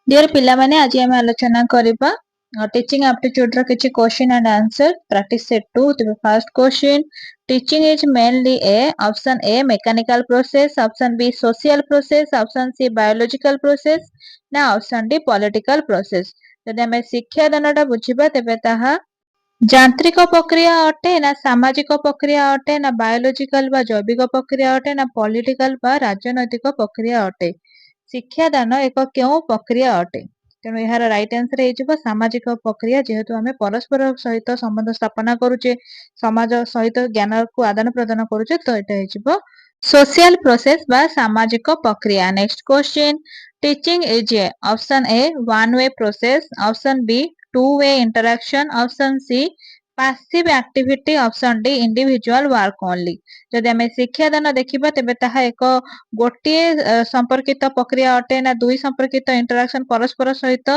Dear पिला माने आज आम आलोचना करबा टीचिंग एप्टीट्यूड रो किछि question and answer practice set 2 तो first question teaching is mainly a option A mechanical process option B social process option C biological process ना ऑप्शन डी पॉलिटिकल प्रोसेस जदि हमें शिक्षा दानटा बुझिबा तेबे ताहा यांत्रिक प्रक्रिया अटे ना सामाजिक प्रक्रिया अटे ना बायोलॉजिकल बा जैविक प्रक्रिया अटे ना पॉलिटिकल बा राजनैतिक प्रक्रिया अटे शिक्षादान एक केउ प्रक्रिया अटे तेणु यार राइट आंसर हो सामाजिक प्रक्रिया जेहेतु आम परस्पर सहित संबंध स्थापना करुचे समाज सहित ज्ञान को आदान प्रदान करुचे तो यहाँ सोशल प्रोसेस बा सामाजिक प्रक्रिया। Next question teaching is a option A one way process option B two way interaction option C passive activity option D individual work only जदि आम शिक्षादान देखा तेज ताहा एक गोटे संपर्कित प्रक्रिया अटे ना दुई संपर्कित इंटरेक्शन परस्पर सहित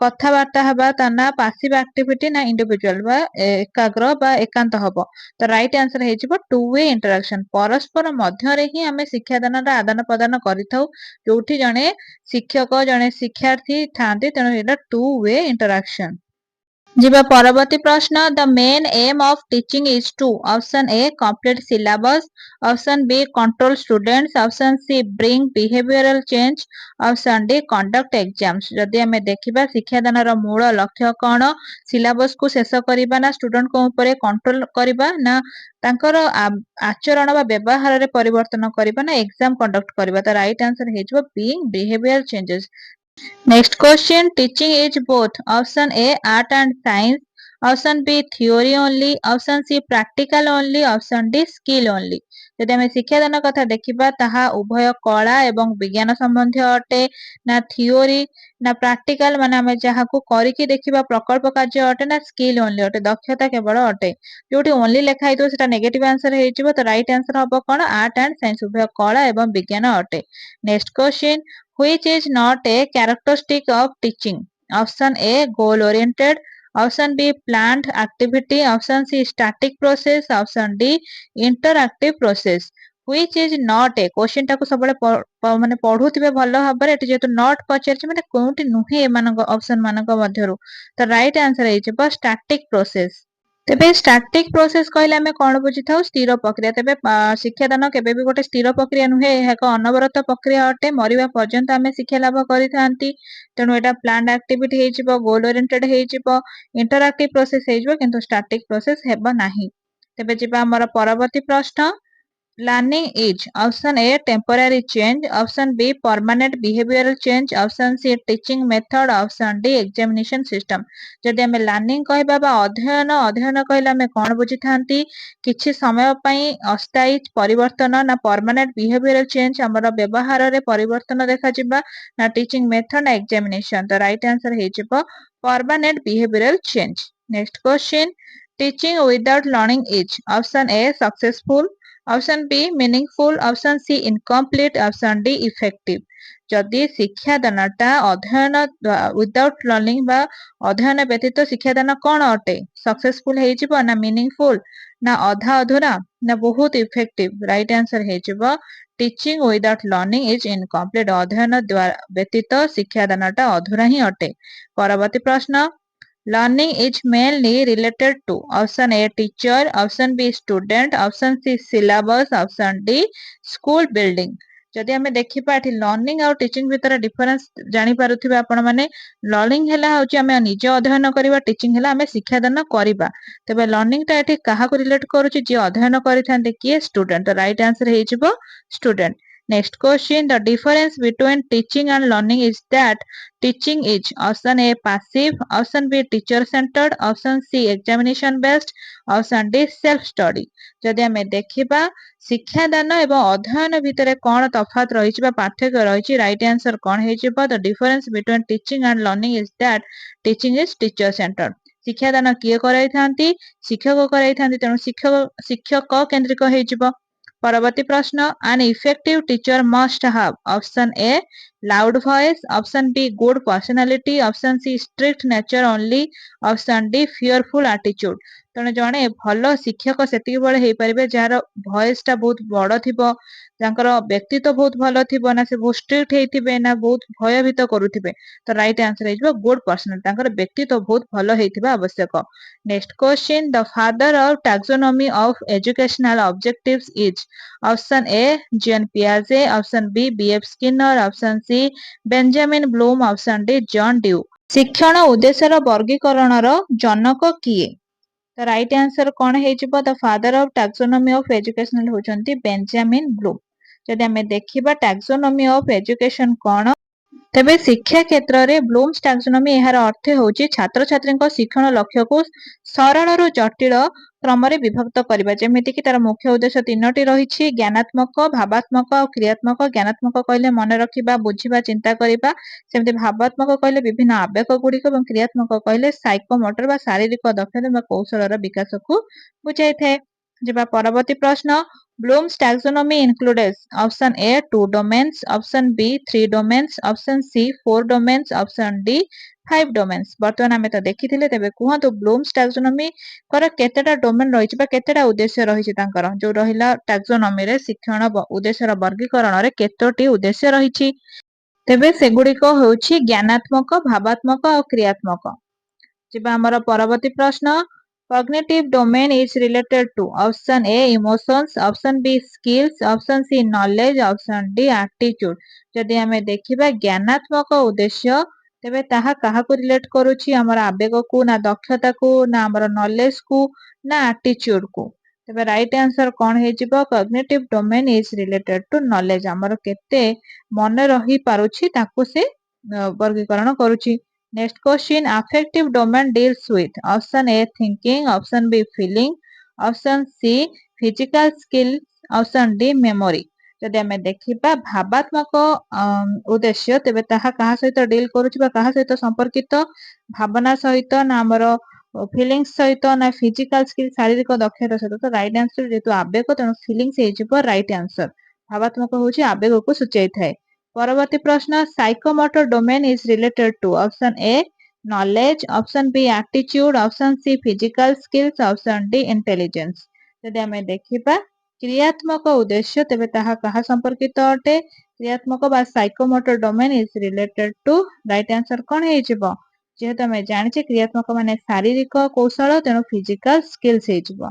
कथबार्ता हवा ता ना पासिव एक्टिविटी ना इंडिविजुअल बा एकाग्र बा एकांत हबो तो राइट आंसर हो टू वे इंटरेक्शन परस्पर मध्य रे ही आम शिक्षादान आदान प्रदान करिथौ जोठी जणे शिक्षक जणे शिक्षार्थी थांती तेणु एटा टू वे इंटरेक्शन। जीवा परवर्ती प्रश्न the main aim of teaching is to option A complete syllabus option B control students option C bring behavioural change option D conduct exams जदि हमें देखिबा शिक्षादान रो मूल लक्ष्य कोन सिलेबस को शेष करिबा ना स्टूडेंट को ऊपर कंट्रोल करिबा ना तांकर आचरण बा व्यवहार रे परिवर्तन करिबा ना एग्जाम कंडक्ट करिबा तो राइट आंसर हेजबो bring behavioural changes. Next question teaching is both option A art and science option B theory only option C practical only option D skill only जदि आम शिक्षादान कथा देखा ताहा उभय कला एवं विज्ञान संबंधी अटे ना थियोरी ना प्रैक्टिकल माने आम जहाँ को करिकी देखिबा प्रकल्प कार्य अटे ना स्किल ओनली अटे दक्षता केवल अटे जोटी ओनली लेखा हितो सेटा नेगेटिव आंसर हेजिबो तो राइट आंसर हबो कोन आर्ट एंड साइंस उभय कला एवं विज्ञान अटे। Next question which is not a characteristic of teaching option A goal oriented option B planned activity option C static process option D interactive process which is not a question टाको सब माने पढुथिबे भलो भाबरे eighty जेतु not पचारछि माने कोउटी नुहे एमानक option मानक मध्यरु तो right answer हेछि static process. तेबे static process कहले आमे कोन बुझी थाउ स्थिर प्रक्रिया तेबे शिक्षादान केबे भी गोटे स्थिर प्रक्रिया नुहे एक अनवरत प्रक्रिया अटे मरिबा पर्यंत आमे शिक्षा लाभ करिथांती तेनु एटा प्लान्ड एक्टिविटी हेजिबो गोल ओरिएंटेड हेजिबो इंटरएक्टिव प्रोसेस हेजिबो किंतु स्टैटिक प्रोसेस हेबो नाही। तेबे जिबा हमर परवर्ती प्रश्न Learning is option A temporary change, option B permanent behavioral change, option C teaching method, option D examination system। जदि आमे लर्निंग कहबा बा अध्ययन अध्ययन कहले आमे कोन बुझी थांती किछि समय पई अस्थायी परिवर्तन ना परमानेंट बिहेवियरल चेंज हमर व्यवहार रे परिवर्तन देखा जिबा ना टीचिंग मेथड ना एग्जामिनेशन तो राइट आंसर हे जिवो permanent behavioural change. Next question teaching without learning is option A successful option B meaningful option C incomplete option D effective जदि शिक्षादानटा अध्ययन विदाउट लर्निंग बा अध्ययन व्यतीत शिक्षादान कौन अटे सक्सेसफुल हेजिबो ना मीनिंगफुल ना अधा अधूरा ना बहुत इफेक्टिव राइट आंसर हेजिबो teaching without learning is incomplete अध्ययन व्यतीत शिक्षादानटा अधूरा ही अटे। परवर्ती प्रश्न Learning is mainly related to option A teacher, option B student, option C syllabus, option D school building। जदि आमे देखिबा एठी लर्निंग और टीचिंग भितर डिफरेंस जानि पारुथिबा आपण माने लर्निंग हैला होची आमे निजे अध्ययन करिबा टीचिंग हैला आमे शिक्षादान करिबा तबे लर्निंग ता एठी काहा को रिलेट करूची जे अध्ययन करिथांते किए स्टूडेंट तो राइट आंसर हेजिबो student. Next question the difference between teaching and learning is that teaching is option A passive option B teacher centered option C examination based option D self study। जदि आमे देखिबा शिक्षादान एवं अध्ययन भितर कोन तफात रहिछि बा पार्थक्य रहिछि राइट आंसर कोन हेजिबो the difference between teaching and learning is that teaching is teacher centred शिक्षादान किए कराइथांती शिक्षक कराइथांती तेणु शिक्षक केंद्रिक हेजिबो। परवर्ती प्रश्न an effective teacher must have option A loud voice, option B good personality, option C strict nature only, option D fearful attitude। ତେଣୁ ଜଣେ ଭଲ ଶିକ୍ଷକ ସେତିକି ବେଳେ ହେଇପାରିବେ ଯାହାର ଭଏସ ଟା ବହୁତ ବଡ ଥିବ, ତାଙ୍କର ବ୍ୟକ୍ତିତ୍ୱ ବହୁତ ଭଲ ଥିବ, ନା ସେ ବହୁତ ଷ୍ଟ୍ରିକ୍ଟ ହେଇଥିବେ, ନା ବହୁତ ଭୟଭୀତ କରୁଥିବେ। ତ ରାଇଟ ଆନ୍ସର ହେଇଯିବ ଗୁଡ ପର୍ସନାଲିଟି, ତାଙ୍କର ବ୍ୟକ୍ତିତ୍ୱ ବହୁତ ଭଲ ହେଇଥିବା ଆବଶ୍ୟକ। Next question, the father of taxonomy of educational objectives is. Option A Jean ପିଆଜେ, option B B.F. Skinner, option C Benjamin Bloom, option D John Dewey. ଶିକ୍ଷଣ ଉଦ୍ଦେଶ୍ୟର ବର୍ଗୀକରଣର ଜନକ କିଏ? ତ ରାଇଟ ଆନ୍ସର କଣ ହେଇଯିବ? ଦ father of taxonomy of educational ହଉଛନ୍ତି Benjamin Blum. ଯଦି ଆମେ ଦେଖିବା ଟାକ୍ସୋନମି ଅଫ ଏଜୁକେଶନ କଣ, ତେବେ ଶିକ୍ଷା କ୍ଷେତ୍ରରେ ବ୍ଲୁମ୍ସ ଟାକ୍ସୋନମି ଏହାର ଅର୍ଥ ହେଉଛି ଛାତ୍ରଛାତ୍ରୀଙ୍କ ଶିକ୍ଷଣ ଲକ୍ଷ୍ୟକୁ ସରଳରୁ ଜଟିଳ କ୍ରମରେ ବିଭକ୍ତ କରିବା। ଯେମିତିକି ତାର ମୁଖ୍ୟ ଉଦ୍ଦେଶ୍ୟ ତିନୋଟି ରହିଛି, ଜ୍ଞାନାତ୍ମକ, ଭାବାତ୍ମକ ଆଉ କ୍ରିୟାତ୍ମକ। ଜ୍ଞାନାତ୍ମକ କହିଲେ ମନେ ରଖିବା, ବୁଝିବା, ଚିନ୍ତା କରିବା। ସେମିତି ଭାବାତ୍ମକ କହିଲେ ବିଭିନ୍ନ ଆବେଗ ଗୁଡିକ, ଏବଂ କ୍ରିୟାତ୍ମକ କହିଲେ ସାଇକୋମୋଟର ବା ଶାରୀରିକ ଦକ୍ଷତା ବା କୌଶଳର ବିକାଶକୁ ବୁଝାଇଥାଏ। ଯିବା ପରବର୍ତ୍ତୀ ପ୍ରଶ୍ନ, Bloom's taxonomy includes option A 2 domains, option B 3 domains, option C 4 domains, option D 5 domains। ବର୍ତ୍ତମାନ ଆମେ ତ ଦେଖିଥିଲେ, ତେବେ କୁହନ୍ତୁ Bloom's taxonomy ଙ୍କର କେତେଟା ଡୋମେନ୍ ରହିଛି ବା କେତେଟା ଉଦ୍ଦେଶ୍ୟ ରହିଛି ତାଙ୍କର, ଯୋଉ ରହିଲା ଟାକ୍ସୋନମିରେ ଶିକ୍ଷଣ ଉଦ୍ଦେଶ୍ୟର ବର୍ଗୀକରଣରେ କେତୋଟି ଉଦ୍ଦେଶ୍ୟ ରହିଛି? ତେବେ ସେଗୁଡିକ ହେଉଛି ଜ୍ଞାନାତ୍ମକ, ଭାବାତ୍ମକ ଆଉ କ୍ରିୟାତ୍ମକ। ଯିବା ଆମର ପରବର୍ତ୍ତୀ ପ୍ରଶ୍ନ, cognitive domain is related to option A emotions, option B skills, option C knowledge, option D attitude। ଯଦି ଆମେ ଦେଖିବା ଜ୍ଞାନାତ୍ମକ ଉଦ୍ଦେଶ୍ୟ, ତେବେ ତାହା କାହାକୁ ରିଲେଟ କରୁଛି? ଆମର ଆବେଗକୁ, ନା ଦକ୍ଷତାକୁ, ନା ଆମର ନଲେଜ କୁ, ନା ଆଟିଚ୍ୟୁଡ କୁ? ତେବେ ରାଇଟ ଆନ୍ସର କଣ ହେଇଯିବ? cognitive domain is related to knowledge। ଆମର କେତେ ମନେ ରହି ପାରୁଛି ତାକୁ ସେ ବର୍ଗୀକରଣ କରୁଛି। Next question, affective domain deals with option A thinking, option B feeling, option C physical skills, option D memory। ଯଦି ଆମେ ଦେଖିବା ଭାବାତ୍ମକ ଉଦ୍ଦେଶ୍ୟ, ତେବେ ତାହା କାହା ସହିତ ଡିଲ୍ କରୁଛି ବା କାହା ସହିତ ସମ୍ପର୍କିତ? ଭାବନା ସହିତ, ନା ଆମର ଫିଲିଂସ ସହିତ, ନା ଫିଜିକାଲ ସ୍କିଲ୍ ଶାରୀରିକ ଦକ୍ଷତା ସହିତ? ତ ରାଇଟ ଆନ୍ସର ଯେହେତୁ ଆବେଗ, ତେଣୁ ଫିଲିଂସ ହେଇଯିବ ରାଇଟ ଆନ୍ସର। ଭାବାତ୍ମକ ହଉଛି ଆବେଗକୁ ସୂଚାଇଥାଏ। ପରବର୍ତ୍ତୀ ପ୍ରଶ୍ନ, psychomotor domain is related to option A knowledge, option B attitude, option C physical skills, option D intelligence। ଯଦି ଆମେ ଦେଖିବା କ୍ରିୟାତ୍ମକ ଉଦ୍ଦେଶ୍ୟ, ତେବେ ତାହା କାହା ସମ୍ପର୍କିତ ଅଟେ? କ୍ରିୟାତ୍ମକ ବା psychomotor domain is related to, right answer କଣ ହେଇଯିବ? ଯେହେତୁ ଆମେ ଜାଣିଛେ କ୍ରିୟାତ୍ମକ ମାନେ ଶାରୀରିକ କୌଶଳ, ତେଣୁ ଫିଜିକାଲ ସ୍କିଲ୍ସ ହେଇଯିବ।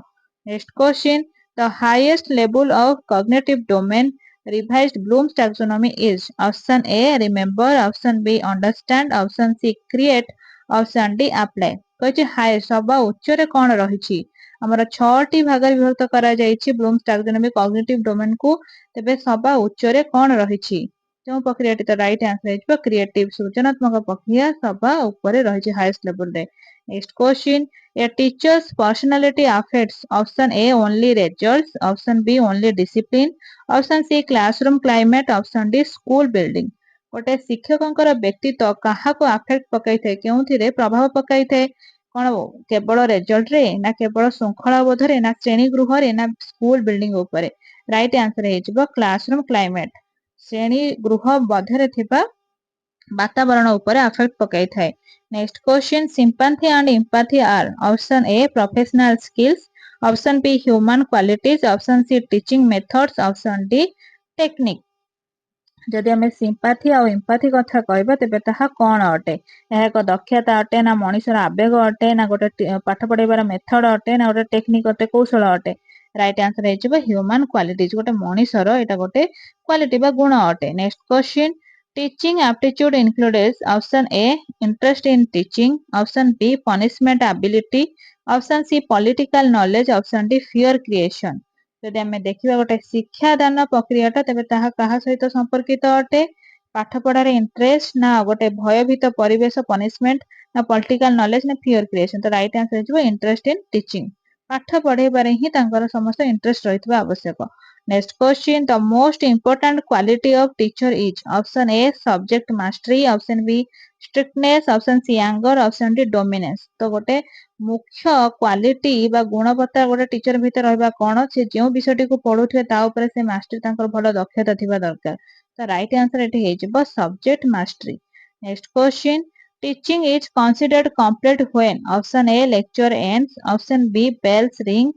ନେକ୍ସଟ କ୍ୱେଶ୍ଚିନ୍, ଦ ହାଇଏଷ୍ଟ ଲେବୁଲ of cognitive domain revised Bloom's taxonomy is option A remember, option B understand, option C create, option D apply। କହିଛି ହାଇଏଷ୍ଟ ସବା ଉଚ୍ଚରେ କଣ ରହିଛି? ଆମର 6ଟି ଭାଗରେ ବିଭକ୍ତ କରାଯାଇଛି ବ୍ଲୁମ୍ସ ଟାକ୍ସୋନମି କଗ୍ନିଟିଭ ଡୋମେନ୍ କୁ। ତେବେ ସବା ଉଚ୍ଚରେ କଣ ରହିଛି? କେଉଁ ପ୍ରକ୍ରିୟାଟି? ତ ରାଇଟ ଆନ୍ସର ହେଇଯିବ କ୍ରିଏଟିଭ, ସୃଜନାତ୍ମକ ପ୍ରକ୍ରିୟା ସବା ଉପରେ ରହିଛି ହାଇଏଷ୍ଟ ଲେବୁଲରେ। Next question, a teacher's personality affects option A only results, option B only discipline, option C classroom climate, option D school building। ଗୋଟେ ଶିକ୍ଷକଙ୍କର ବ୍ୟକ୍ତିତ୍ୱ କାହାକୁ ଆଫେକ୍ଟ ପକାଇଥାଏ, କେଉଁଥିରେ ପ୍ରଭାବ ପକାଇଥାଏ? କଣ କେବଳ ରେଜଲ୍ଟରେ, ନା କେବଳ ଶୃଙ୍ଖଳା ବୋଧରେ, ନା ଶ୍ରେଣୀ ଗୃହରେ, ନା ସ୍କୁଲ ବିଲ୍ଡିଂ ଉପରେ? ରାଇଟ ଆନ୍ସର ହେଇଯିବ କ୍ଲାସରୁମ କ୍ଲାଇମେଟ, ଶ୍ରେଣୀ ଗୃହ ମଧ୍ୟରେ ଥିବା ବାତାବରଣ ଉପରେ ଆଫେକ୍ଟ ପକାଇଥାଏ। Next question, sympathy and empathy are option A professional skills, option B human qualities, option C teaching methods, option D technique। ଯଦି ଆମେ ସିମ୍ପାଥି ଆଉ ଏମ୍ପାଥି କଥା କହିବା, ତେବେ ତାହା କଣ ଅଟେ? ଏହା ଏକ ଦକ୍ଷତା ଅଟେ, ନା ମଣିଷର ଆବେଗ ଅଟେ, ନା ଗୋଟେ ପାଠ ପଢେଇବାର ମେଥଡ ଅଟେ, ନା ଗୋଟେ ଟେକ୍ନିକ ଅଟେ, କୌଶଳ ଅଟେ? ରାଇଟ ଆନ୍ସର ହେଇଯିବ ହ୍ୟୁମାନ କ୍ୱାଲିଟିଜ, ଗୋଟେ ମଣିଷର ଏଇଟା ଗୋଟେ କ୍ୱାଲିଟି ବା ଗୁଣ ଅଟେ। Next question, teaching aptitude includes option A interest in teaching, option B punishment ability, option C political knowledge, option D fear creation। ଯଦି ଆମେ ଦେଖିବା ଗୋଟେ ଶିକ୍ଷାଦାନ ପ୍ରକ୍ରିୟାଟା, ତେବେ ତାହା କାହା ସହିତ ସମ୍ପର୍କିତ ଅଟେ? ପାଠ ପଢାରେ ଇଣ୍ଟରେଷ୍ଟ, ନା ଗୋଟେ ଭୟଭୀତ ପରିବେଶ ପନିଶମେଣ୍ଟ, ନା ପଲିଟିକାଲ ନଲେଜ, ନା ଫିୟର କ୍ରିଏସନ? ତ ରାଇଟ ଆନ୍ସର ହେଇଯିବ ଇଣ୍ଟରେଷ୍ଟ ଇନ୍ ଟିଚିଂ। ପାଠ ପଢେଇବାରେ ହିଁ ତାଙ୍କର ସମସ୍ତ ଇଣ୍ଟରେଷ୍ଟ ରହିଥିବା ଆବଶ୍ୟକ। Next question, the most important quality of teacher is option A subject mastery, option B strictness, option C anger, option D dominance. ତ ଗୋଟେ ମୁଖ୍ୟ କ୍ୱାଲିଟି ବା ଗୁଣବତ୍ତା ଗୋଟେ ଟିଚର ଭିତରେ ରହିବା କଣ? ସେ ଯେଉଁ ବିଷୟଟିକୁ ପଢୁଥିବେ ତା ଉପରେ ସେ ମାଷ୍ଟର ତାଙ୍କର ଭଲ ଦକ୍ଷତା ଥିବା ଦରକାର। तो राइट आंसर एठी हे जिवो subject mastery. Next question teaching is considered complete when option A lecture ends option B bells ring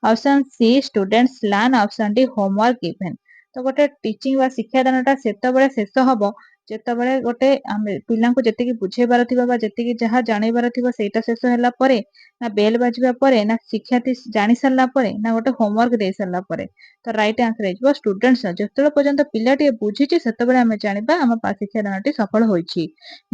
option C students learn option D homework given. तो गोटे टीचिंग वा शिक्षादानटा सेतबेले शेष हबो ଯେତେବେଳେ ଗୋଟେ ଆମେ ପିଲାଙ୍କୁ ଯେତିକି ବୁଝେଇବାର ଥିବ ବା ଯେତିକି ଯାହା ଜାଣିବାର ଥିବ ସେଇଟା ଶେଷ ହେଲା ପରେ ନା ବେଲ୍ ବାଜିବା ପରେ ନା ଶିକ୍ଷାର୍ଥୀ ଜାଣି ସାରିଲା ପରେ ନା ଗୋଟେ ହୋମୱାର୍କ ଦେଇ ସାରିଲା ପରେ। ତ ରାଇଟ୍ ଆନ୍ସର ହେଇଯିବ ଷ୍ଟୁଡେଣ୍ଟସ୍ ଯେତେବେଳେ ପର୍ଯ୍ୟନ୍ତ ପିଲାଟିଏ ବୁଝିଛି ସେତେବେଳେ ଆମେ ଜାଣିବା ଆମ ଶିକ୍ଷାଦାନଟି ସଫଳ ହୋଇଛି।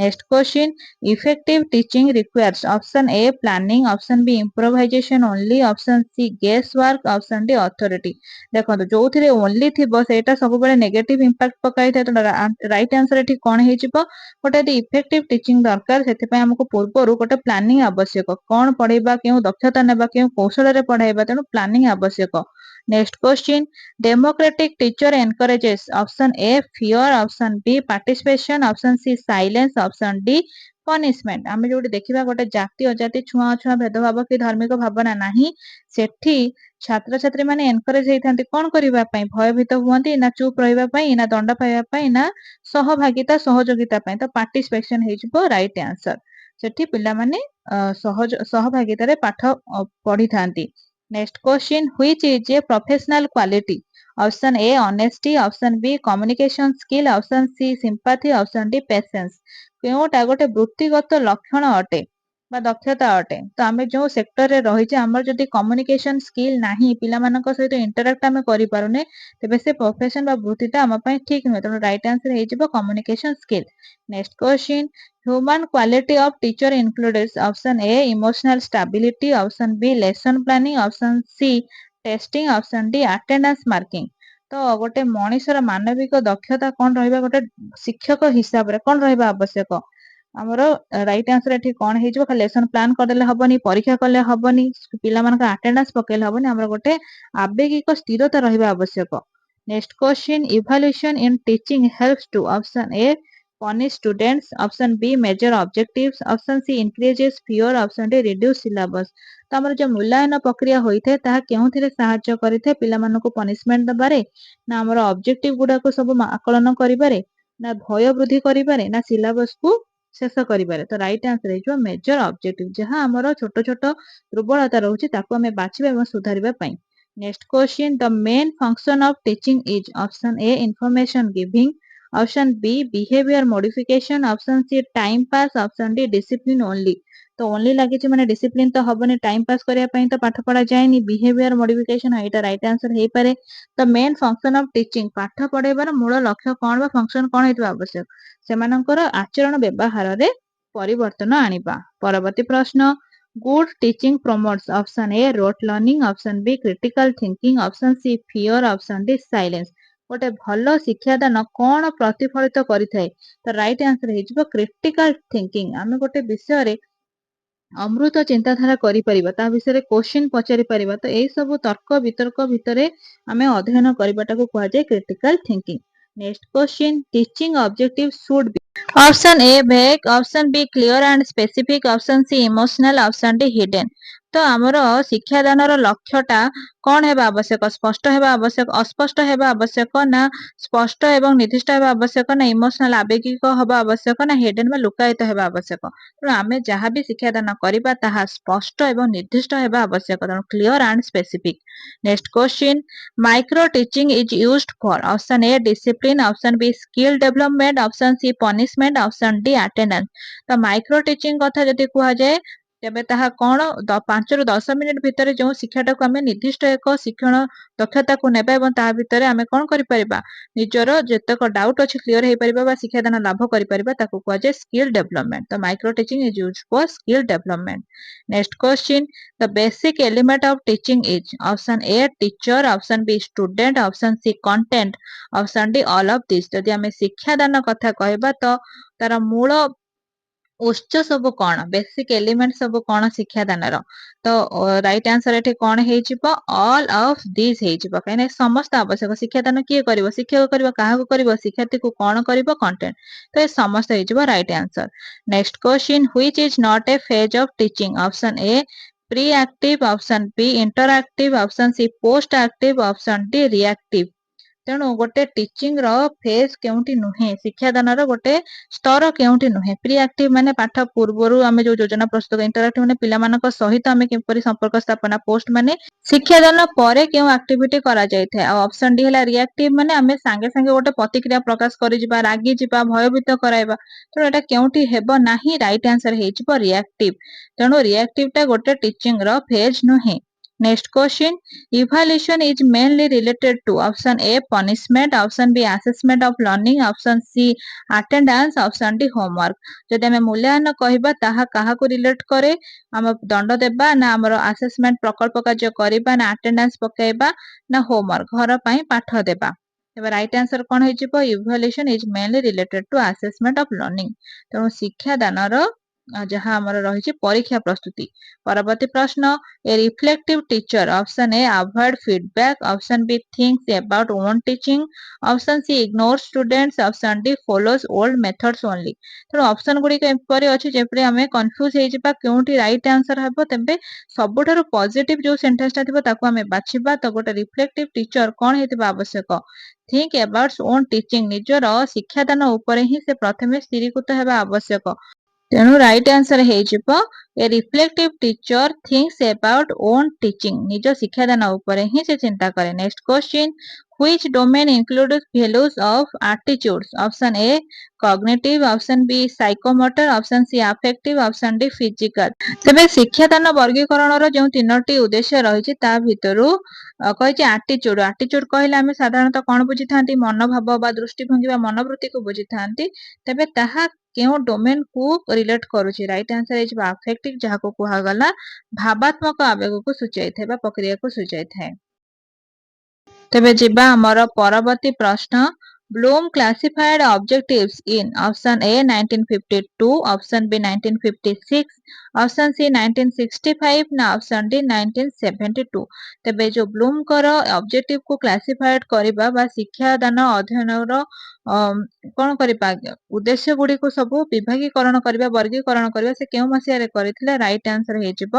Next question effective teaching requires option A planning option B improvisation only option C guess work option D authority. ଦେଖନ୍ତୁ ଯୋଉଥିରେ ଓନ୍ଲି ଥିବ ସେଇଟା ସବୁବେଳେ ନେଗେଟିଭ ଇମ୍ପାକ୍ଟ ପକାଇଥାଏ। ତ ରାଇଟ୍ ଆନ୍ସର ଏଠି କଣ ହେଇଯିବ ଗୋଟେ ଯଦି ଇଫେକ୍ଟିଭ ଟିଚିଂ ଦରକାର ସେଥିପାଇଁ ଆମକୁ ପୂର୍ବରୁ ଗୋଟେ ପ୍ଲାନିଂ ଆବଶ୍ୟକ କଣ ପଢେଇବା କେଉଁ ଦକ୍ଷତା ନେବା କେଉଁ କୌଶଳରେ ପଢାଇବା ତେଣୁ ପ୍ଲାନିଂ ଆବଶ୍ୟକ। Next question democratic teacher encourages option A fear option B participation option C silence option D punishment. ଆମେ ଯୋଉଠି ଦେଖିବା ଗୋଟେ ଜାତି ଅଜାତି ଛୁଆଁ ଅଛୁଆଁ ଭେଦଭାବ କି ଧାର୍ମିକ ଭାବନା ନାହିଁ ସେଠି ଛାତ୍ରଛାତ୍ରୀ ମାନେ ଏନକରେଜ ହେଇଥାନ୍ତି କଣ କରିବା ପାଇଁ ଭୟଭୀତ ହୁଅନ୍ତି ନା ଚୁପ ରହିବା ପାଇଁ ନା ଦଣ୍ଡ ପାଇବା ପାଇଁ ନା ସହଭାଗିତା ସହଯୋଗିତା ପାଇଁ। ତ ପାର୍ଟିସିପେସନ ହେଇଯିବ ରାଇଟ ଆନ୍ସର। ସେଠି ପିଲାମାନେ ସହଭାଗିତାରେ ପାଠ ପଢିଥାନ୍ତି। Next question which is a professional quality option A honesty option B communication skill option C sympathy option D patience. କେଉଁଟା ଗୋଟେ ବୃତ୍ତିଗତ ଲକ୍ଷଣ ଅଟେ ବା ଦକ୍ଷତା ଅଟେ। ତ ଆମେ ଯୋଉ ସେକ୍ଟରରେ ରହିଛେ ଆମର ଯଦି କମ୍ୟୁନିକେସନ ସ୍କିଲ ନାହିଁ ପିଲାମାନଙ୍କ ସହିତ ଇଣ୍ଟରାକ୍ଟ ଆମେ କରିପାରୁନେ ତେବେ ସେ ପ୍ରୋଫେସନ ବା ବୃତ୍ତିଟା ଆମ ପାଇଁ ଠିକ ନୁହେଁ। ତେଣୁ ରାଇଟ ଆନ୍ସର ହେଇଯିବ communication skill. Next question human quality of teacher included option A emotional stability option B lesson planning option C testing option D attendance marking. ତ ଗୋଟେ ମଣିଷର ମାନବିକ ଦକ୍ଷତା କଣ ରହିବା ଗୋଟେ ଶିକ୍ଷକ ହିସାବରେ କଣ ରହିବା ଆବଶ୍ୟକ ଆମର ରାଇଟ୍ ଆନ୍ସର ଏଠି କଣ ହେଇଯିବ ଖାଲି ଲେସନ ପ୍ଲାନ୍ କରିଦେଲେ ହବନି ପରୀକ୍ଷା କଲେ ହବନି ପିଲାମାନଙ୍କ ଆଟେଣ୍ଡାନ୍ସ ପକେଇଲେ ହବନି ଆମର ଗୋଟେ ଆବେଗିକ ସ୍ଥିରତା ରହିବା ଆବଶ୍ୟକ। Next question evaluation in teaching helps to option A punish students option B measure objectives option C increases fear option D reduce syllabus। ତ ଆମର ଯୋଉ ମୂଲ୍ୟାୟନ ପ୍ରକ୍ରିୟା ହୋଇଥାଏ ତାହା କେଉଁଥିରେ ସାହାଯ୍ୟ କରିଥାଏ ପିଲାମାନଙ୍କୁ ପନିଶମେଣ୍ଟ ଦେବାରେ ନା ଆମର ଅବଜେକ୍ଟିଭ ଗୁଡାକୁ ସବୁ ଆକଳନ କରିବାରେ ନା ଭୟ ବୃଦ୍ଧି କରିବାରେ ନା ସିଲାବସକୁ ଶେଷ କରିବାରେ। ତ ରାଇଟ୍ ଆନ୍ସର ହେଇଯିବ ମେଜର ଅବଜେକ୍ଟିଭ ଯାହା ଆମର ଛୋଟ ଛୋଟ ଦୁର୍ବଳତା ରହୁଛି ତାକୁ ଆମେ ବାଛିବା ଏବଂ ସୁଧାରିବା ପାଇଁ। Next question the main function of teaching is option A information giving option B behaviour modification option C time pass option D discipline only. तो ओनली लगी माने डिसिप्लिन तो हबनी टाइम पास करिया पई तो पाठ पढ़ा जायनी बिहेवियर मॉडिफिकेशन एटा राइट आंसर हे पारे। तो मेन फंक्शन ऑफ टीचिंग पाठ पढ़ेबार मूल लक्ष्य कोन बा फंक्शन कोन हेतु आवश्यक सेमानकर आचरण व्यवहार रे परिवर्तन आनिबा। परवर्ती प्रश्न good teaching promotes option A rote learning option B critical thinking option C fear option D silence. गोटे भल शिक्षादान कौन प्रतिफलित करिथाय तो राइट आंसर हेजिबो क्रिटिकल थिंकिंग। आमे गोटे विषय अमृत चिंताधारा करि परिबा ता विषय क्वेश्चन पचारि परिबा तो एई सब तर्क वितर्क भितरे आमे अध्ययन करिबाटाको कुहा जाय critical thinking. Next question teaching objective should be option A vague option B clear and specific option C emotional option D hidden. तो आमर शिक्षादानर लक्ष्यटा कौन हेबा आवश्यक स्पष्ट हेबा आवश्यक अस्पष्ट हेबा आवश्यक ना स्पष्ट एवं निर्दिष्ट हेबा आवश्यक ना इमोशनल आवेगिक हेबा आवश्यक ना हिडन बा लुकायित हेबा आवश्यक। तेणु आमे जहाँ भी शिक्षादान करिबा ताहा स्पष्ट एवं निर्दिष्ट हेबा आवश्यक तेणु clear and specific. Next question micro teaching is used for option A discipline option B skill development option C punishment option D attendance. तो माइक्रो टीचिंग कथा जदि कुहा जाए तेबे ताहा कोन 5 रु 10 मिनिट भितर जो शिक्षाटा को आमे निर्दिष्ट एक शिक्षण दक्षता को नेबा एवं ता भितर आमे कोन करि परिबा निजर जेतक डाउट अछि क्लियर हे परिबा बा शिक्षादान लाभ करि परिबा ताको कुहा जाय स्किल डेवलपमेंट। तो micro teaching is used for skill development. Next question the basic element of teaching is option A teacher option B student option C content option D all of this. जदि आमे शिक्षादान कथा कहबा तो तार मूल उच्च सब कौन बेसिक एलिमेंट सब कौन शिक्षादान तो राइट आंसर एठी कौन हेजिबो ऑल ऑफ दिस हेजिबो कने समस्त आवश्यक शिक्षादान किए करिवो शिक्षक करिवो काहाको करिवो शिक्षार्थी को कौन करिवो कंटेंट तो ये समस्त हेजिबो right answer. Next question which is not a phase of teaching option A pre active option B interactive option C post active option D reactive. ତେଣୁ ଗୋଟେ ଟିଚିଂ ର ଫେଜ୍ କେଉଁଠି ନୁହେଁ, ଶିକ୍ଷାଦାନ ର ଗୋଟେ ସ୍ତର କେଉଁଠି ନୁହେଁ। ପ୍ରି ଆକ୍ଟିଭ ମାନେ ପାଠ ପୂର୍ବରୁ ଆମେ ଯୋଉ ଯୋଜନା ପ୍ରସ୍ତୁତ, ଇଣ୍ଟରାକ୍ଟିଭ ମାନେ ପିଲାମାନଙ୍କ ସହିତ ଆମେ କିପରି ସମ୍ପର୍କ ସ୍ଥାପନା, ପୋଷ୍ଟ ମାନେ ଶିକ୍ଷାଦାନ ପରେ କେଉଁ ଆକ୍ଟିଭିଟି କରାଯାଇଥାଏ। ଆଉ ଅପସନ ଡି ହେଲା ରିଆକ୍ଟିଭ ମାନେ ଆମେ ସାଙ୍ଗେ ସାଙ୍ଗେ ଗୋଟେ ପ୍ରତିକ୍ରିୟା ପ୍ରକାଶ କରିଯିବା, ରାଗିଯିବା, ଭୟଭୀତ କରାଇବା। ତେଣୁ ଏଟା କେଉଁଠି ହେବ ନାହିଁ, ରାଇଟ ଆନ୍ସର ହେଇଯିବ ରିଆକ୍ଟିଭ। ତେଣୁ ରିଆକ୍ଟିଭ ଟା ଗୋଟେ ଟିଚିଂ ର ଫେଜ୍ ନୁହେଁ। Next question, evaluation is mainly related to option A punishment, option B assessment of learning, option C attendance, option D homework। ଯଦି ଆମେ ମୂଲ୍ୟାୟନ କହିବା ତାହା କାହାକୁ ରିଲେଟ କରେ, ଆମ ଦଣ୍ଡ ଦେବା ନା ଆମର ଆସେସମେଣ୍ଟ ପ୍ରକଳ୍ପ କାର୍ଯ୍ୟ କରିବା ନା ଆଟେଣ୍ଡାନ୍ସ ପକାଇବା ନା ହୋମୱାର୍କ ଘର ପାଇଁ ପାଠ ଦେବା। ଏବେ ରାଇଟ ଆନ୍ସର କଣ ହେଇଯିବ, evaluation is mainly related to assessment of learning. ତେଣୁ ଶିକ୍ଷାଦାନର ଯାହା ଆମର ରହିଛି ପରୀକ୍ଷା ପ୍ରସ୍ତୁତି। ପରବର୍ତ୍ତୀ ପ୍ରଶ୍ନ, a reflective teacher, option A avoid feedback, option B thinks about own teaching, option C ignore students, option D follows old methods only. ତେଣୁ ଅପସନ ଗୁଡିକ ଏପରି ଅଛି ଯେପରି ଆମେ କନଫ୍ୟୁଜ ହେଇଯିବା କେଉଁଠି ରାଇଟ ଆନ୍ସର ହେବ। ତେବେ ସବୁଠାରୁ ପଜିଟିଭ ଯୋଉ ସେଣ୍ଟେନ୍ସଟା ଥିବ ତାକୁ ଆମେ ବାଛିବା। ତ ଗୋଟେ ରିଫ୍ଲେକ୍ଟିଭ ଟିଚର କଣ ହେଇଥିବା ଆବଶ୍ୟକ, ଥିଙ୍କ ଆବାଉଟ ଓନ୍ ଟିଚିଂ, ନିଜର ଶିକ୍ଷାଦାନ ଉପରେ ହିଁ ସେ ପ୍ରଥମେ ସ୍ଥିରୀକୃତ ହେବା ଆବଶ୍ୟକ। ତେଣୁ ରାଇଟ ଆନ୍ସର ହେଇଯିବ, ଏ reflective teacher ଥିଙ୍କ୍ସ about own teaching, ନିଜ ଶିକ୍ଷାଦାନ ଉପରେ ହିଁ ସେ ଚିନ୍ତା କରେ। Next question, which domain includes values of attitudes, option A cognitive, option B psychomotor, option C affective, option D physical। ତେବେ ଶିକ୍ଷାଦାନ ବର୍ଗୀକରଣର ଯେଉଁ ତିନୋଟି ଉଦ୍ଦେଶ୍ୟ ରହିଛି ତା ଭିତରୁ କହିଛି ଆଟିଚ୍ୟୁଡ। ଆଟିଚ୍ୟୁଡ କହିଲେ ଆମେ ସାଧାରଣତଃ କଣ ବୁଝିଥାନ୍ତି, ମନୋଭାବ ବା ଦୃଷ୍ଟିଭଙ୍ଗୀ ବା ମନୋବୃତ୍ତିକୁ ବୁଝିଥାନ୍ତି। ତେବେ ତାହା କେଉଁ ଡୋମେନ କୁ ରିଲେଟ କରୁଛି, ରାଇଟ ଆନ୍ସର ହେଇଯିବ ଆଫେକ୍ଟିଭ, ଯାହାକୁ କୁହାଗଲା ଭାବାତ୍ମକ ଆବେଗକୁ ସୂଚାଇଥାଏ ବା ପ୍ରକ୍ରିୟାକୁ ସୂଚାଇଥାଏ। ତେବେ ଯିବା ଆମର ପରବର୍ତ୍ତୀ ପ୍ରଶ୍ନ, Bloom classified objectives in option A 1952, option B 1956, option C 1965 ନା ଅପସନ ଡି 1972। ତେବେ ଯୋଉ ବ୍ଲୁମଙ୍କର ଅବଜେକ୍ଟିଭ କୁ କ୍ଲାସିଫାଏଡ କରିବା ବା ଶିକ୍ଷାଦାନ ଅଧ୍ୟୟନର କଣ କରିବା, ଉଦ୍ଦେଶ୍ୟ ଗୁଡିକୁ ସବୁ ବିଭାଗୀକରଣ କରିବା, ବର୍ଗୀକରଣ କରିବା, ସେ କେଉଁ ମସିହାରେ କରିଥିଲେ, ରାଇଟ ଆନ୍ସର ହେଇଯିବ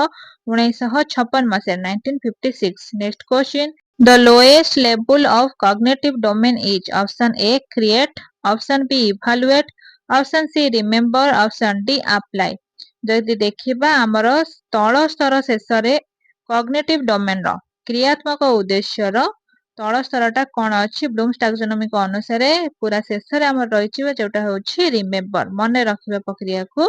1956 ମସିହାରେ, 1956। Next question, the lowest level of cognitive domain is option A create, option B evaluate, option C remember, option D apply। ଯଦି ଦେଖିବା ଆମର ତଳ ସ୍ତର ଶେଷରେ କଗ୍ନିଟିଭ ଡୋମେନ ର କ୍ରିୟାତ୍ମକ ଉଦ୍ଦେଶ୍ୟର ତଳ ସ୍ତରଟା କଣ ଅଛି, ବ୍ଲୁମ୍ସ ଟାକ୍ସୋନୋମିକ ଅନୁସାରେ ପୁରା ଶେଷରେ ଆମର ରହିଛି ଯୋଉଟା ହଉଛି ରିମେମ୍ବର, ମନେ ରଖିବା ପ୍ରକ୍ରିୟାକୁ